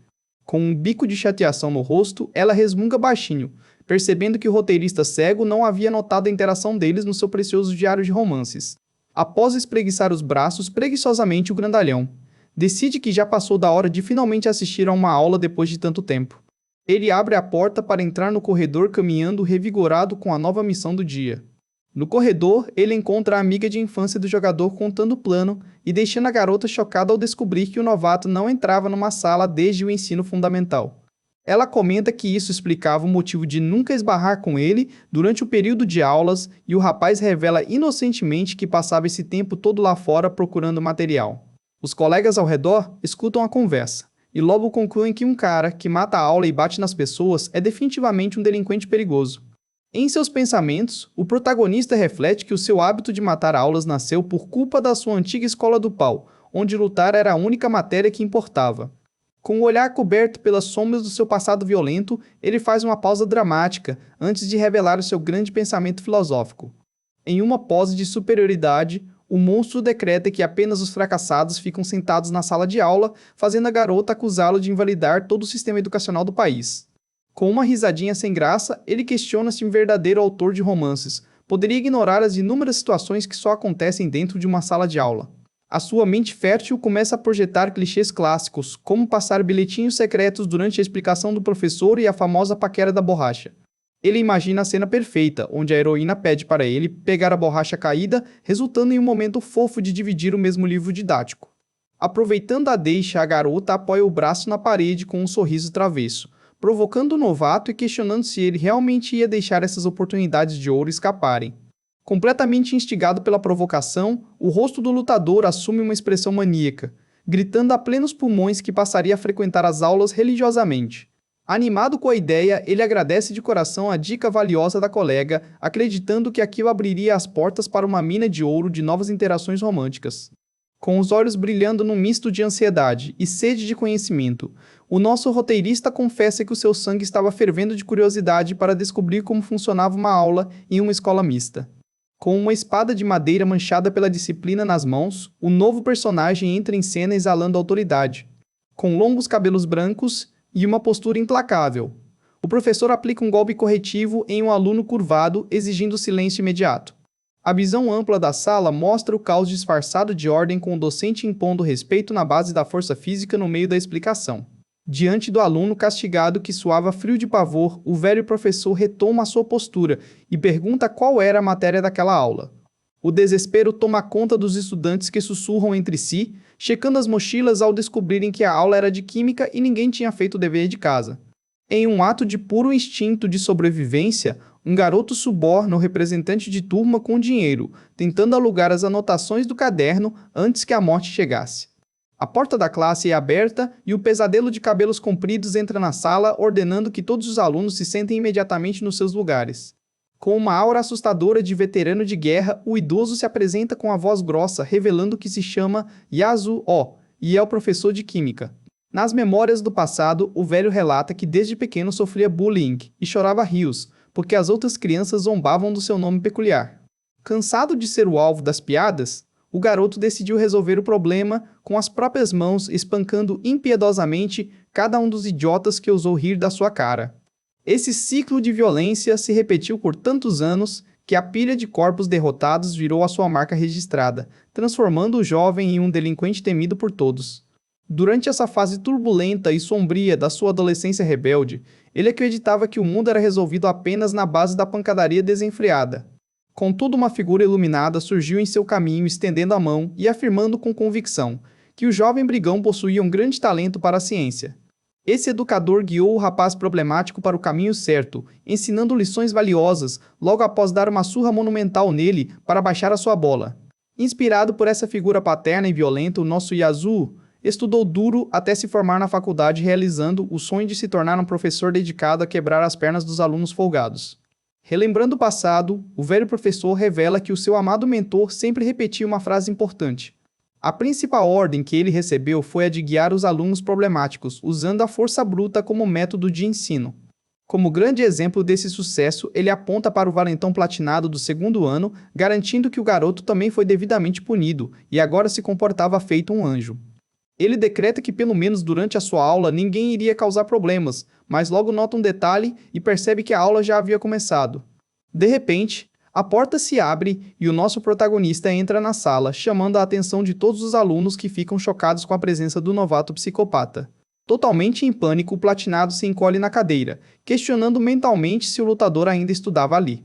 Com um bico de chateação no rosto, ela resmunga baixinho, percebendo que o roteirista cego não havia notado a interação deles no seu precioso diário de romances. Após espreguiçar os braços preguiçosamente o grandalhão, decide que já passou da hora de finalmente assistir a uma aula depois de tanto tempo. Ele abre a porta para entrar no corredor caminhando revigorado com a nova missão do dia. No corredor, ele encontra a amiga de infância do jogador contando o plano e deixando a garota chocada ao descobrir que o novato não entrava numa sala desde o ensino fundamental. Ela comenta que isso explicava o motivo de nunca esbarrar com ele durante o período de aulas e o rapaz revela inocentemente que passava esse tempo todo lá fora procurando material. Os colegas ao redor escutam a conversa e logo concluem que um cara que mata a aula e bate nas pessoas é definitivamente um delinquente perigoso. Em seus pensamentos, o protagonista reflete que o seu hábito de matar aulas nasceu por culpa da sua antiga escola do pau, onde lutar era a única matéria que importava. Com o olhar coberto pelas sombras do seu passado violento, ele faz uma pausa dramática antes de revelar o seu grande pensamento filosófico. Em uma pose de superioridade, o monstro decreta que apenas os fracassados ficam sentados na sala de aula, fazendo a garota acusá-lo de invalidar todo o sistema educacional do país. Com uma risadinha sem graça, ele questiona se um verdadeiro autor de romances poderia ignorar as inúmeras situações que só acontecem dentro de uma sala de aula. A sua mente fértil começa a projetar clichês clássicos, como passar bilhetinhos secretos durante a explicação do professor e a famosa paquera da borracha. Ele imagina a cena perfeita, onde a heroína pede para ele pegar a borracha caída, resultando em um momento fofo de dividir o mesmo livro didático. Aproveitando a deixa, a garota apoia o braço na parede com um sorriso travesso, provocando o novato e questionando se ele realmente ia deixar essas oportunidades de ouro escaparem. Completamente instigado pela provocação, o rosto do lutador assume uma expressão maníaca, gritando a plenos pulmões que passaria a frequentar as aulas religiosamente. Animado com a ideia, ele agradece de coração a dica valiosa da colega, acreditando que aquilo abriria as portas para uma mina de ouro de novas interações românticas. Com os olhos brilhando num misto de ansiedade e sede de conhecimento, o nosso roteirista confessa que o seu sangue estava fervendo de curiosidade para descobrir como funcionava uma aula em uma escola mista. Com uma espada de madeira manchada pela disciplina nas mãos, o novo personagem entra em cena exalando autoridade. Com longos cabelos brancos e uma postura implacável, o professor aplica um golpe corretivo em um aluno curvado, exigindo silêncio imediato. A visão ampla da sala mostra o caos disfarçado de ordem, com o docente impondo respeito na base da força física no meio da explicação. Diante do aluno castigado que suava frio de pavor, o velho professor retoma a sua postura e pergunta qual era a matéria daquela aula. O desespero toma conta dos estudantes, que sussurram entre si, checando as mochilas ao descobrirem que a aula era de química e ninguém tinha feito o dever de casa. Em um ato de puro instinto de sobrevivência, um garoto suborna o representante de turma com dinheiro, tentando alugar as anotações do caderno antes que a morte chegasse. A porta da classe é aberta e o pesadelo de cabelos compridos entra na sala, ordenando que todos os alunos se sentem imediatamente nos seus lugares. Com uma aura assustadora de veterano de guerra, o idoso se apresenta com a voz grossa, revelando que se chama Yasuo e é o professor de química. Nas memórias do passado, o velho relata que desde pequeno sofria bullying e chorava rios, porque as outras crianças zombavam do seu nome peculiar. Cansado de ser o alvo das piadas, o garoto decidiu resolver o problema com as próprias mãos, espancando impiedosamente cada um dos idiotas que ousou rir da sua cara. Esse ciclo de violência se repetiu por tantos anos que a pilha de corpos derrotados virou a sua marca registrada, transformando o jovem em um delinquente temido por todos. Durante essa fase turbulenta e sombria da sua adolescência rebelde, ele acreditava que o mundo era resolvido apenas na base da pancadaria desenfreada. Contudo, uma figura iluminada surgiu em seu caminho, estendendo a mão e afirmando com convicção que o jovem brigão possuía um grande talento para a ciência. Esse educador guiou o rapaz problemático para o caminho certo, ensinando lições valiosas logo após dar uma surra monumental nele para baixar a sua bola. Inspirado por essa figura paterna e violenta, o nosso Yasuo estudou duro até se formar na faculdade, realizando o sonho de se tornar um professor dedicado a quebrar as pernas dos alunos folgados. Relembrando o passado, o velho professor revela que o seu amado mentor sempre repetia uma frase importante. A principal ordem que ele recebeu foi a de guiar os alunos problemáticos, usando a força bruta como método de ensino. Como grande exemplo desse sucesso, ele aponta para o valentão platinado do segundo ano, garantindo que o garoto também foi devidamente punido e agora se comportava feito um anjo. Ele decreta que pelo menos durante a sua aula ninguém iria causar problemas, mas logo nota um detalhe e percebe que a aula já havia começado. De repente, a porta se abre e o nosso protagonista entra na sala, chamando a atenção de todos os alunos, que ficam chocados com a presença do novato psicopata. Totalmente em pânico, o platinado se encolhe na cadeira, questionando mentalmente se o lutador ainda estudava ali.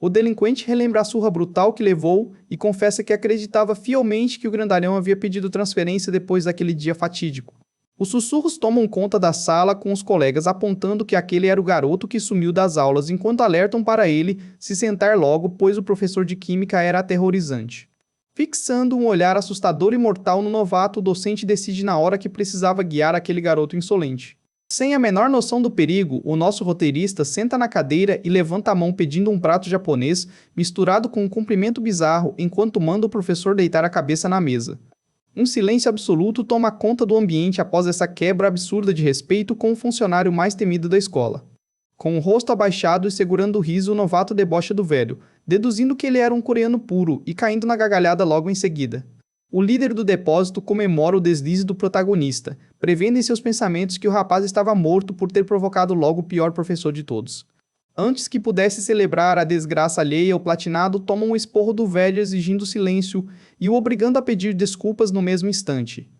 O delinquente relembra a surra brutal que levou e confessa que acreditava fielmente que o grandalhão havia pedido transferência depois daquele dia fatídico. Os sussurros tomam conta da sala, com os colegas apontando que aquele era o garoto que sumiu das aulas, enquanto alertam para ele se sentar logo, pois o professor de química era aterrorizante. Fixando um olhar assustador e mortal no novato, o docente decide na hora que precisava guiar aquele garoto insolente. Sem a menor noção do perigo, o nosso roteirista senta na cadeira e levanta a mão pedindo um prato japonês, misturado com um cumprimento bizarro, enquanto manda o professor deitar a cabeça na mesa. Um silêncio absoluto toma conta do ambiente após essa quebra absurda de respeito com o funcionário mais temido da escola. Com o rosto abaixado e segurando o riso, o novato debocha do velho, deduzindo que ele era um coreano puro e caindo na gargalhada logo em seguida. O líder do depósito comemora o deslize do protagonista, prevendo em seus pensamentos que o rapaz estava morto por ter provocado logo o pior professor de todos. Antes que pudesse celebrar a desgraça alheia, o platinado toma um esporro do velho, exigindo silêncio e o obrigando a pedir desculpas no mesmo instante.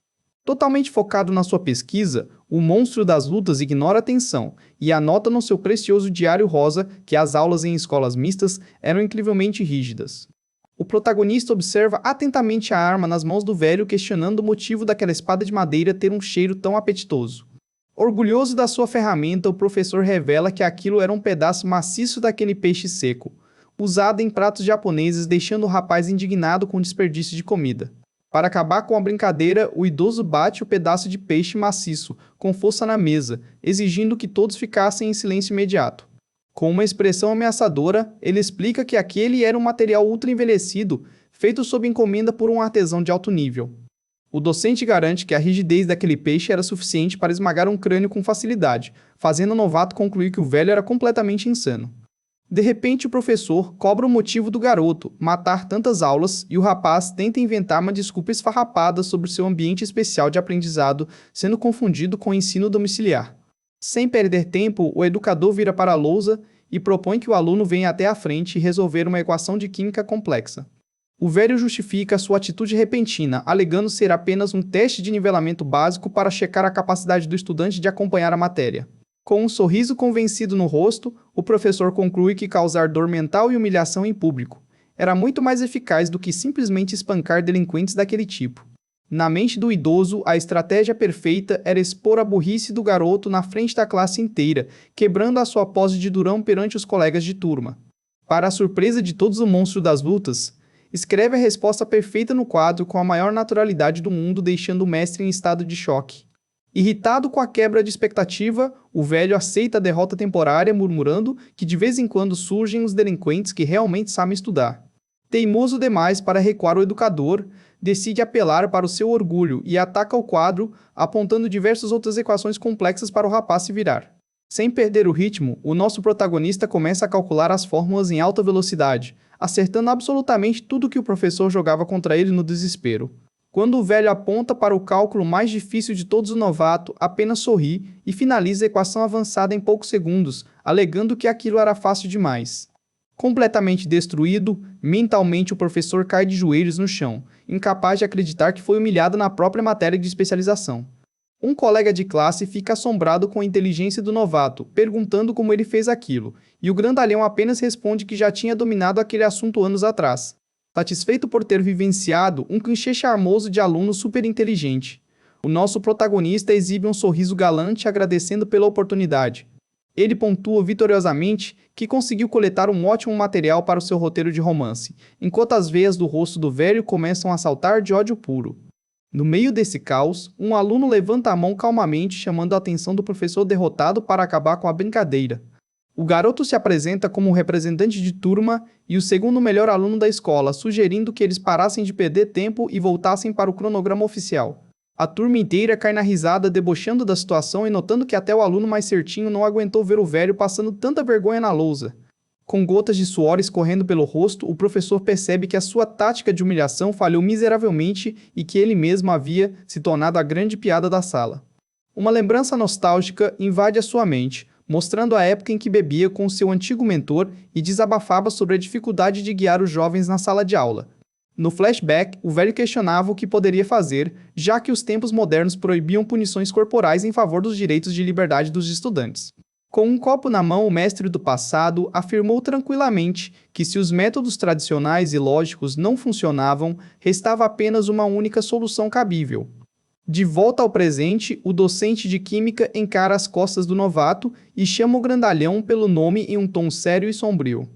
Totalmente focado na sua pesquisa, o monstro das lutas ignora a atenção e anota no seu precioso diário rosa que as aulas em escolas mistas eram incrivelmente rígidas. O protagonista observa atentamente a arma nas mãos do velho, questionando o motivo daquela espada de madeira ter um cheiro tão apetitoso. Orgulhoso da sua ferramenta, o professor revela que aquilo era um pedaço maciço daquele peixe seco, usado em pratos japoneses, deixando o rapaz indignado com o desperdício de comida. Para acabar com a brincadeira, o idoso bate o pedaço de peixe maciço com força na mesa, exigindo que todos ficassem em silêncio imediato. Com uma expressão ameaçadora, ele explica que aquele era um material ultra envelhecido, feito sob encomenda por um artesão de alto nível. O docente garante que a rigidez daquele peixe era suficiente para esmagar um crânio com facilidade, fazendo o novato concluir que o velho era completamente insano. De repente, o professor cobra o motivo do garoto matar tantas aulas e o rapaz tenta inventar uma desculpa esfarrapada sobre seu ambiente especial de aprendizado, sendo confundido com o ensino domiciliar. Sem perder tempo, o educador vira para a lousa e propõe que o aluno venha até a frente e resolver uma equação de química complexa. O velho justifica sua atitude repentina, alegando ser apenas um teste de nivelamento básico para checar a capacidade do estudante de acompanhar a matéria. Com um sorriso convencido no rosto, o professor conclui que causar dor mental e humilhação em público era muito mais eficaz do que simplesmente espancar delinquentes daquele tipo. Na mente do idoso, a estratégia perfeita era expor a burrice do garoto na frente da classe inteira, quebrando a sua pose de durão perante os colegas de turma. Para a surpresa de todos, o monstro das lutas escreve a resposta perfeita no quadro com a maior naturalidade do mundo, deixando o mestre em estado de choque. Irritado com a quebra de expectativa, o velho aceita a derrota temporária, murmurando que de vez em quando surgem os delinquentes que realmente sabem estudar. Teimoso demais para recuar, o educador decide apelar para o seu orgulho e ataca o quadro, apontando diversas outras equações complexas para o rapaz se virar. Sem perder o ritmo, o nosso protagonista começa a calcular as fórmulas em alta velocidade, acertando absolutamente tudo que o professor jogava contra ele no desespero. Quando o velho aponta para o cálculo mais difícil de todos, o novato apenas sorri e finaliza a equação avançada em poucos segundos, alegando que aquilo era fácil demais. Completamente destruído, mentalmente o professor cai de joelhos no chão, incapaz de acreditar que foi humilhado na própria matéria de especialização. Um colega de classe fica assombrado com a inteligência do novato, perguntando como ele fez aquilo, e o grandalhão apenas responde que já tinha dominado aquele assunto anos atrás. Satisfeito por ter vivenciado um clichê charmoso de aluno superinteligente, o nosso protagonista exibe um sorriso galante agradecendo pela oportunidade. Ele pontua vitoriosamente que conseguiu coletar um ótimo material para o seu roteiro de romance, enquanto as veias do rosto do velho começam a saltar de ódio puro. No meio desse caos, um aluno levanta a mão calmamente, chamando a atenção do professor derrotado para acabar com a brincadeira. O garoto se apresenta como um representante de turma e o segundo melhor aluno da escola, sugerindo que eles parassem de perder tempo e voltassem para o cronograma oficial. A turma inteira cai na risada, debochando da situação e notando que até o aluno mais certinho não aguentou ver o velho passando tanta vergonha na lousa. Com gotas de suor escorrendo pelo rosto, o professor percebe que a sua tática de humilhação falhou miseravelmente e que ele mesmo havia se tornado a grande piada da sala. Uma lembrança nostálgica invade a sua mente, mostrando a época em que bebia com seu antigo mentor e desabafava sobre a dificuldade de guiar os jovens na sala de aula. No flashback, o velho questionava o que poderia fazer, já que os tempos modernos proibiam punições corporais em favor dos direitos de liberdade dos estudantes. Com um copo na mão, o mestre do passado afirmou tranquilamente que se os métodos tradicionais e lógicos não funcionavam, restava apenas uma única solução cabível. De volta ao presente, o docente de química encara as costas do novato e chama o grandalhão pelo nome em um tom sério e sombrio.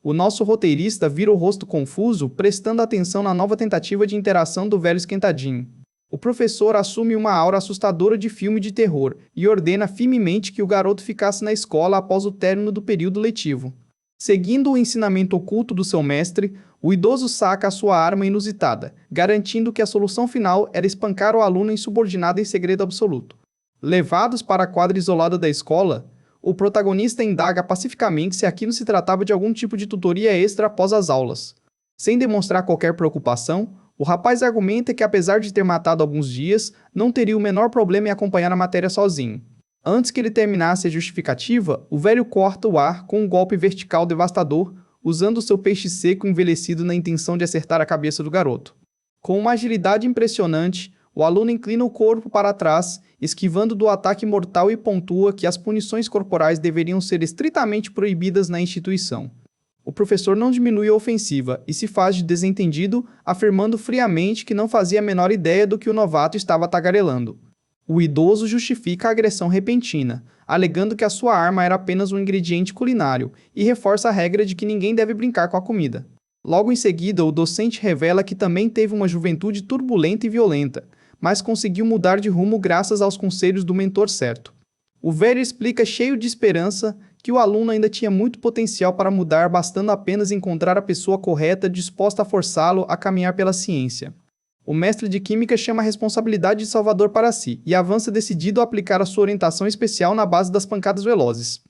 O nosso roteirista vira o rosto confuso, prestando atenção na nova tentativa de interação do velho esquentadinho. O professor assume uma aura assustadora de filme de terror e ordena firmemente que o garoto ficasse na escola após o término do período letivo. Seguindo o ensinamento oculto do seu mestre, o idoso saca a sua arma inusitada, garantindo que a solução final era espancar o aluno insubordinado em segredo absoluto. Levados para a quadra isolada da escola, o protagonista indaga pacificamente se aquilo se tratava de algum tipo de tutoria extra após as aulas. Sem demonstrar qualquer preocupação, o rapaz argumenta que, apesar de ter matado alguns dias, não teria o menor problema em acompanhar a matéria sozinho. Antes que ele terminasse a justificativa, o velho corta o ar com um golpe vertical devastador, usando seu peixe seco envelhecido na intenção de acertar a cabeça do garoto. Com uma agilidade impressionante, O aluno inclina o corpo para trás, esquivando do ataque mortal e pontua que as punições corporais deveriam ser estritamente proibidas na instituição. O professor não diminui a ofensiva e se faz de desentendido, afirmando friamente que não fazia a menor ideia do que o novato estava tagarelando. O idoso justifica a agressão repentina, alegando que a sua arma era apenas um ingrediente culinário e reforça a regra de que ninguém deve brincar com a comida. Logo em seguida, o docente revela que também teve uma juventude turbulenta e violenta, mas conseguiu mudar de rumo graças aos conselhos do mentor certo. O velho explica cheio de esperança que o aluno ainda tinha muito potencial para mudar, bastando apenas encontrar a pessoa correta disposta a forçá-lo a caminhar pela ciência. O mestre de química chama a responsabilidade de Salvador para si e avança decidido a aplicar a sua orientação especial na base das pancadas velozes.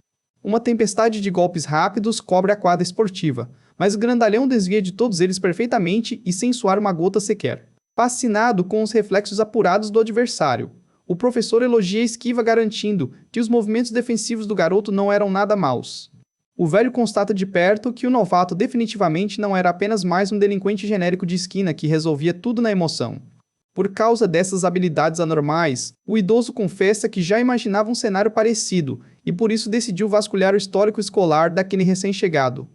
Uma tempestade de golpes rápidos cobre a quadra esportiva, mas o grandalhão desvia de todos eles perfeitamente e sem suar uma gota sequer. Fascinado com os reflexos apurados do adversário, o professor elogia a esquiva, garantindo que os movimentos defensivos do garoto não eram nada maus. O velho constata de perto que o novato definitivamente não era apenas mais um delinquente genérico de esquina que resolvia tudo na emoção. Por causa dessas habilidades anormais, o idoso confessa que já imaginava um cenário parecido e por isso decidiu vasculhar o histórico escolar daquele recém-chegado.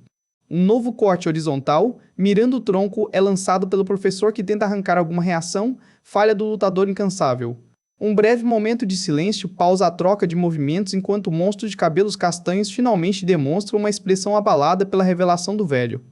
Um novo corte horizontal, mirando o tronco, é lançado pelo professor que tenta arrancar alguma reação, falha do lutador incansável. Um breve momento de silêncio pausa a troca de movimentos enquanto o monstro de cabelos castanhos finalmente demonstra uma expressão abalada pela revelação do velho.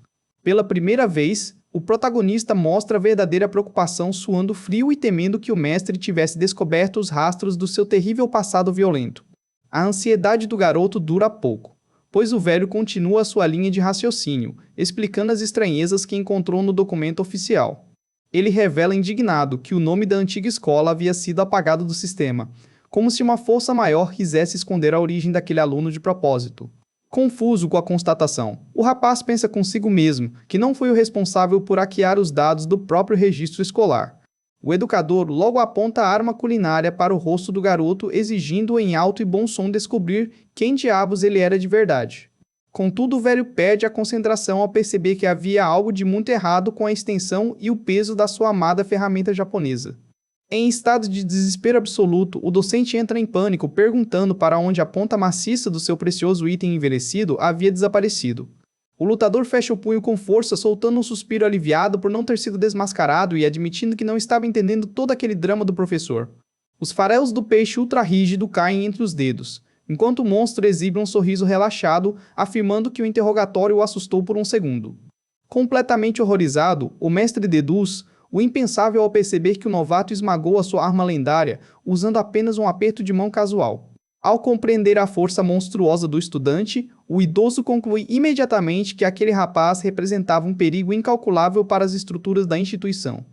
Pela primeira vez, o protagonista mostra a verdadeira preocupação, suando frio e temendo que o mestre tivesse descoberto os rastros do seu terrível passado violento. A ansiedade do garoto dura pouco, pois o velho continua sua linha de raciocínio, explicando as estranhezas que encontrou no documento oficial. Ele revela indignado que o nome da antiga escola havia sido apagado do sistema, como se uma força maior quisesse esconder a origem daquele aluno de propósito. Confuso com a constatação, o rapaz pensa consigo mesmo que não foi o responsável por hackear os dados do próprio registro escolar. O educador logo aponta a arma culinária para o rosto do garoto, exigindo em alto e bom som descobrir quem diabos ele era de verdade. Contudo, o velho perde a concentração ao perceber que havia algo de muito errado com a extensão e o peso da sua amada ferramenta japonesa. Em estado de desespero absoluto, o docente entra em pânico, perguntando para onde a ponta maciça do seu precioso item envelhecido havia desaparecido. O lutador fecha o punho com força, soltando um suspiro aliviado por não ter sido desmascarado e admitindo que não estava entendendo todo aquele drama do professor. Os faréus do peixe ultra-rígido caem entre os dedos, enquanto o monstro exibe um sorriso relaxado, afirmando que o interrogatório o assustou por um segundo. Completamente horrorizado, o mestre deduz o impensável ao perceber que o novato esmagou a sua arma lendária usando apenas um aperto de mão casual. Ao compreender a força monstruosa do estudante, o idoso conclui imediatamente que aquele rapaz representava um perigo incalculável para as estruturas da instituição.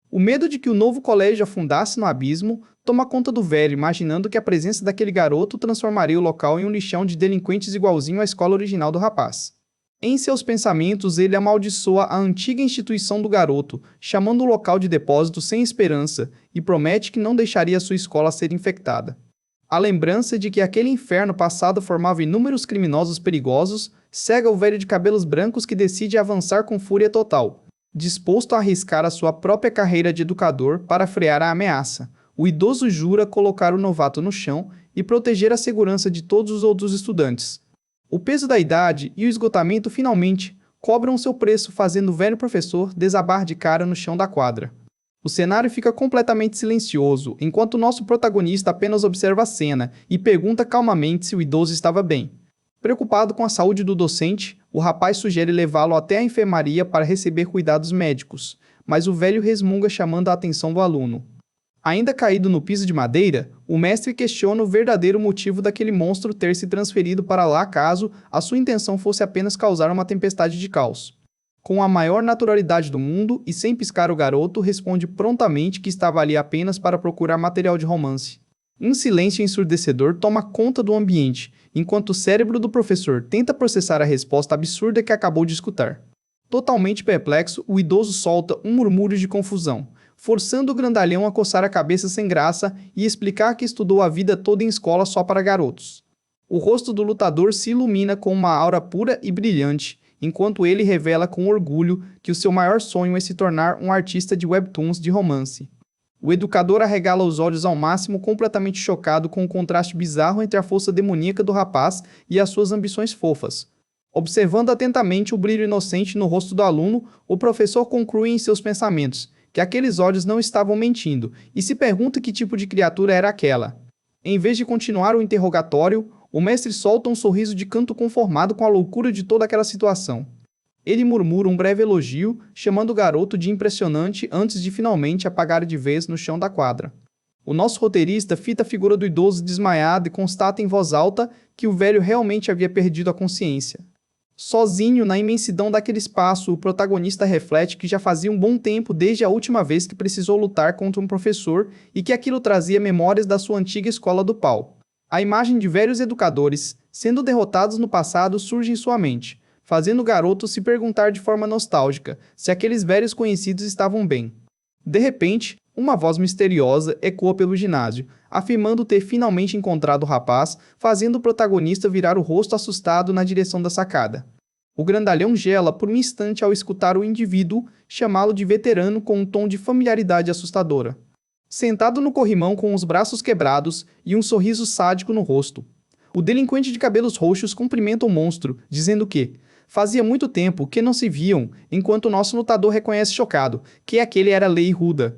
O medo de que o novo colégio afundasse no abismo toma conta do velho, imaginando que a presença daquele garoto transformaria o local em um lixão de delinquentes igualzinho à escola original do rapaz. Em seus pensamentos, ele amaldiçoa a antiga instituição do garoto, chamando o local de depósito sem esperança, e promete que não deixaria sua escola ser infectada. A lembrança de que aquele inferno passado formava inúmeros criminosos perigosos cega o velho de cabelos brancos, que decide avançar com fúria total. Disposto a arriscar a sua própria carreira de educador para frear a ameaça, o idoso jura colocar o novato no chão e proteger a segurança de todos os outros estudantes. O peso da idade e o esgotamento finalmente cobram seu preço, fazendo o velho professor desabar de cara no chão da quadra. O cenário fica completamente silencioso, enquanto nosso protagonista apenas observa a cena e pergunta calmamente se o idoso estava bem. Preocupado com a saúde do docente, o rapaz sugere levá-lo até a enfermaria para receber cuidados médicos, mas o velho resmunga, chamando a atenção do aluno. Ainda caído no piso de madeira, o mestre questiona o verdadeiro motivo daquele monstro ter se transferido para lá caso a sua intenção fosse apenas causar uma tempestade de caos. Com a maior naturalidade do mundo e sem piscar, o garoto responde prontamente que estava ali apenas para procurar material de romance. Um silêncio ensurdecedor toma conta do ambiente, enquanto o cérebro do professor tenta processar a resposta absurda que acabou de escutar. Totalmente perplexo, o idoso solta um murmúrio de confusão, forçando o grandalhão a coçar a cabeça sem graça e explicar que estudou a vida toda em escola só para garotos. O rosto do lutador se ilumina com uma aura pura e brilhante, enquanto ele revela com orgulho que o seu maior sonho é se tornar um artista de webtoons de romance. O educador arregala os olhos ao máximo, completamente chocado com o contraste bizarro entre a força demoníaca do rapaz e as suas ambições fofas. Observando atentamente o brilho inocente no rosto do aluno, o professor conclui em seus pensamentos que aqueles olhos não estavam mentindo e se pergunta que tipo de criatura era aquela. Em vez de continuar o interrogatório, o mestre solta um sorriso de canto conformado com a loucura de toda aquela situação. Ele murmura um breve elogio, chamando o garoto de impressionante antes de finalmente apagar de vez no chão da quadra. O nosso roteirista fita a figura do idoso desmaiado e constata em voz alta que o velho realmente havia perdido a consciência. Sozinho, na imensidão daquele espaço, o protagonista reflete que já fazia um bom tempo desde a última vez que precisou lutar contra um professor e que aquilo trazia memórias da sua antiga escola do pau. A imagem de velhos educadores, sendo derrotados no passado, surge em sua mente, fazendo o garoto se perguntar de forma nostálgica se aqueles velhos conhecidos estavam bem. De repente, uma voz misteriosa ecoa pelo ginásio, afirmando ter finalmente encontrado o rapaz, fazendo o protagonista virar o rosto assustado na direção da sacada. O grandalhão gela por um instante ao escutar o indivíduo chamá-lo de veterano com um tom de familiaridade assustadora. Sentado no corrimão com os braços quebrados e um sorriso sádico no rosto, o delinquente de cabelos roxos cumprimenta o monstro, dizendo que fazia muito tempo que não se viam, enquanto o nosso lutador reconhece chocado que aquele era Lei Ruda.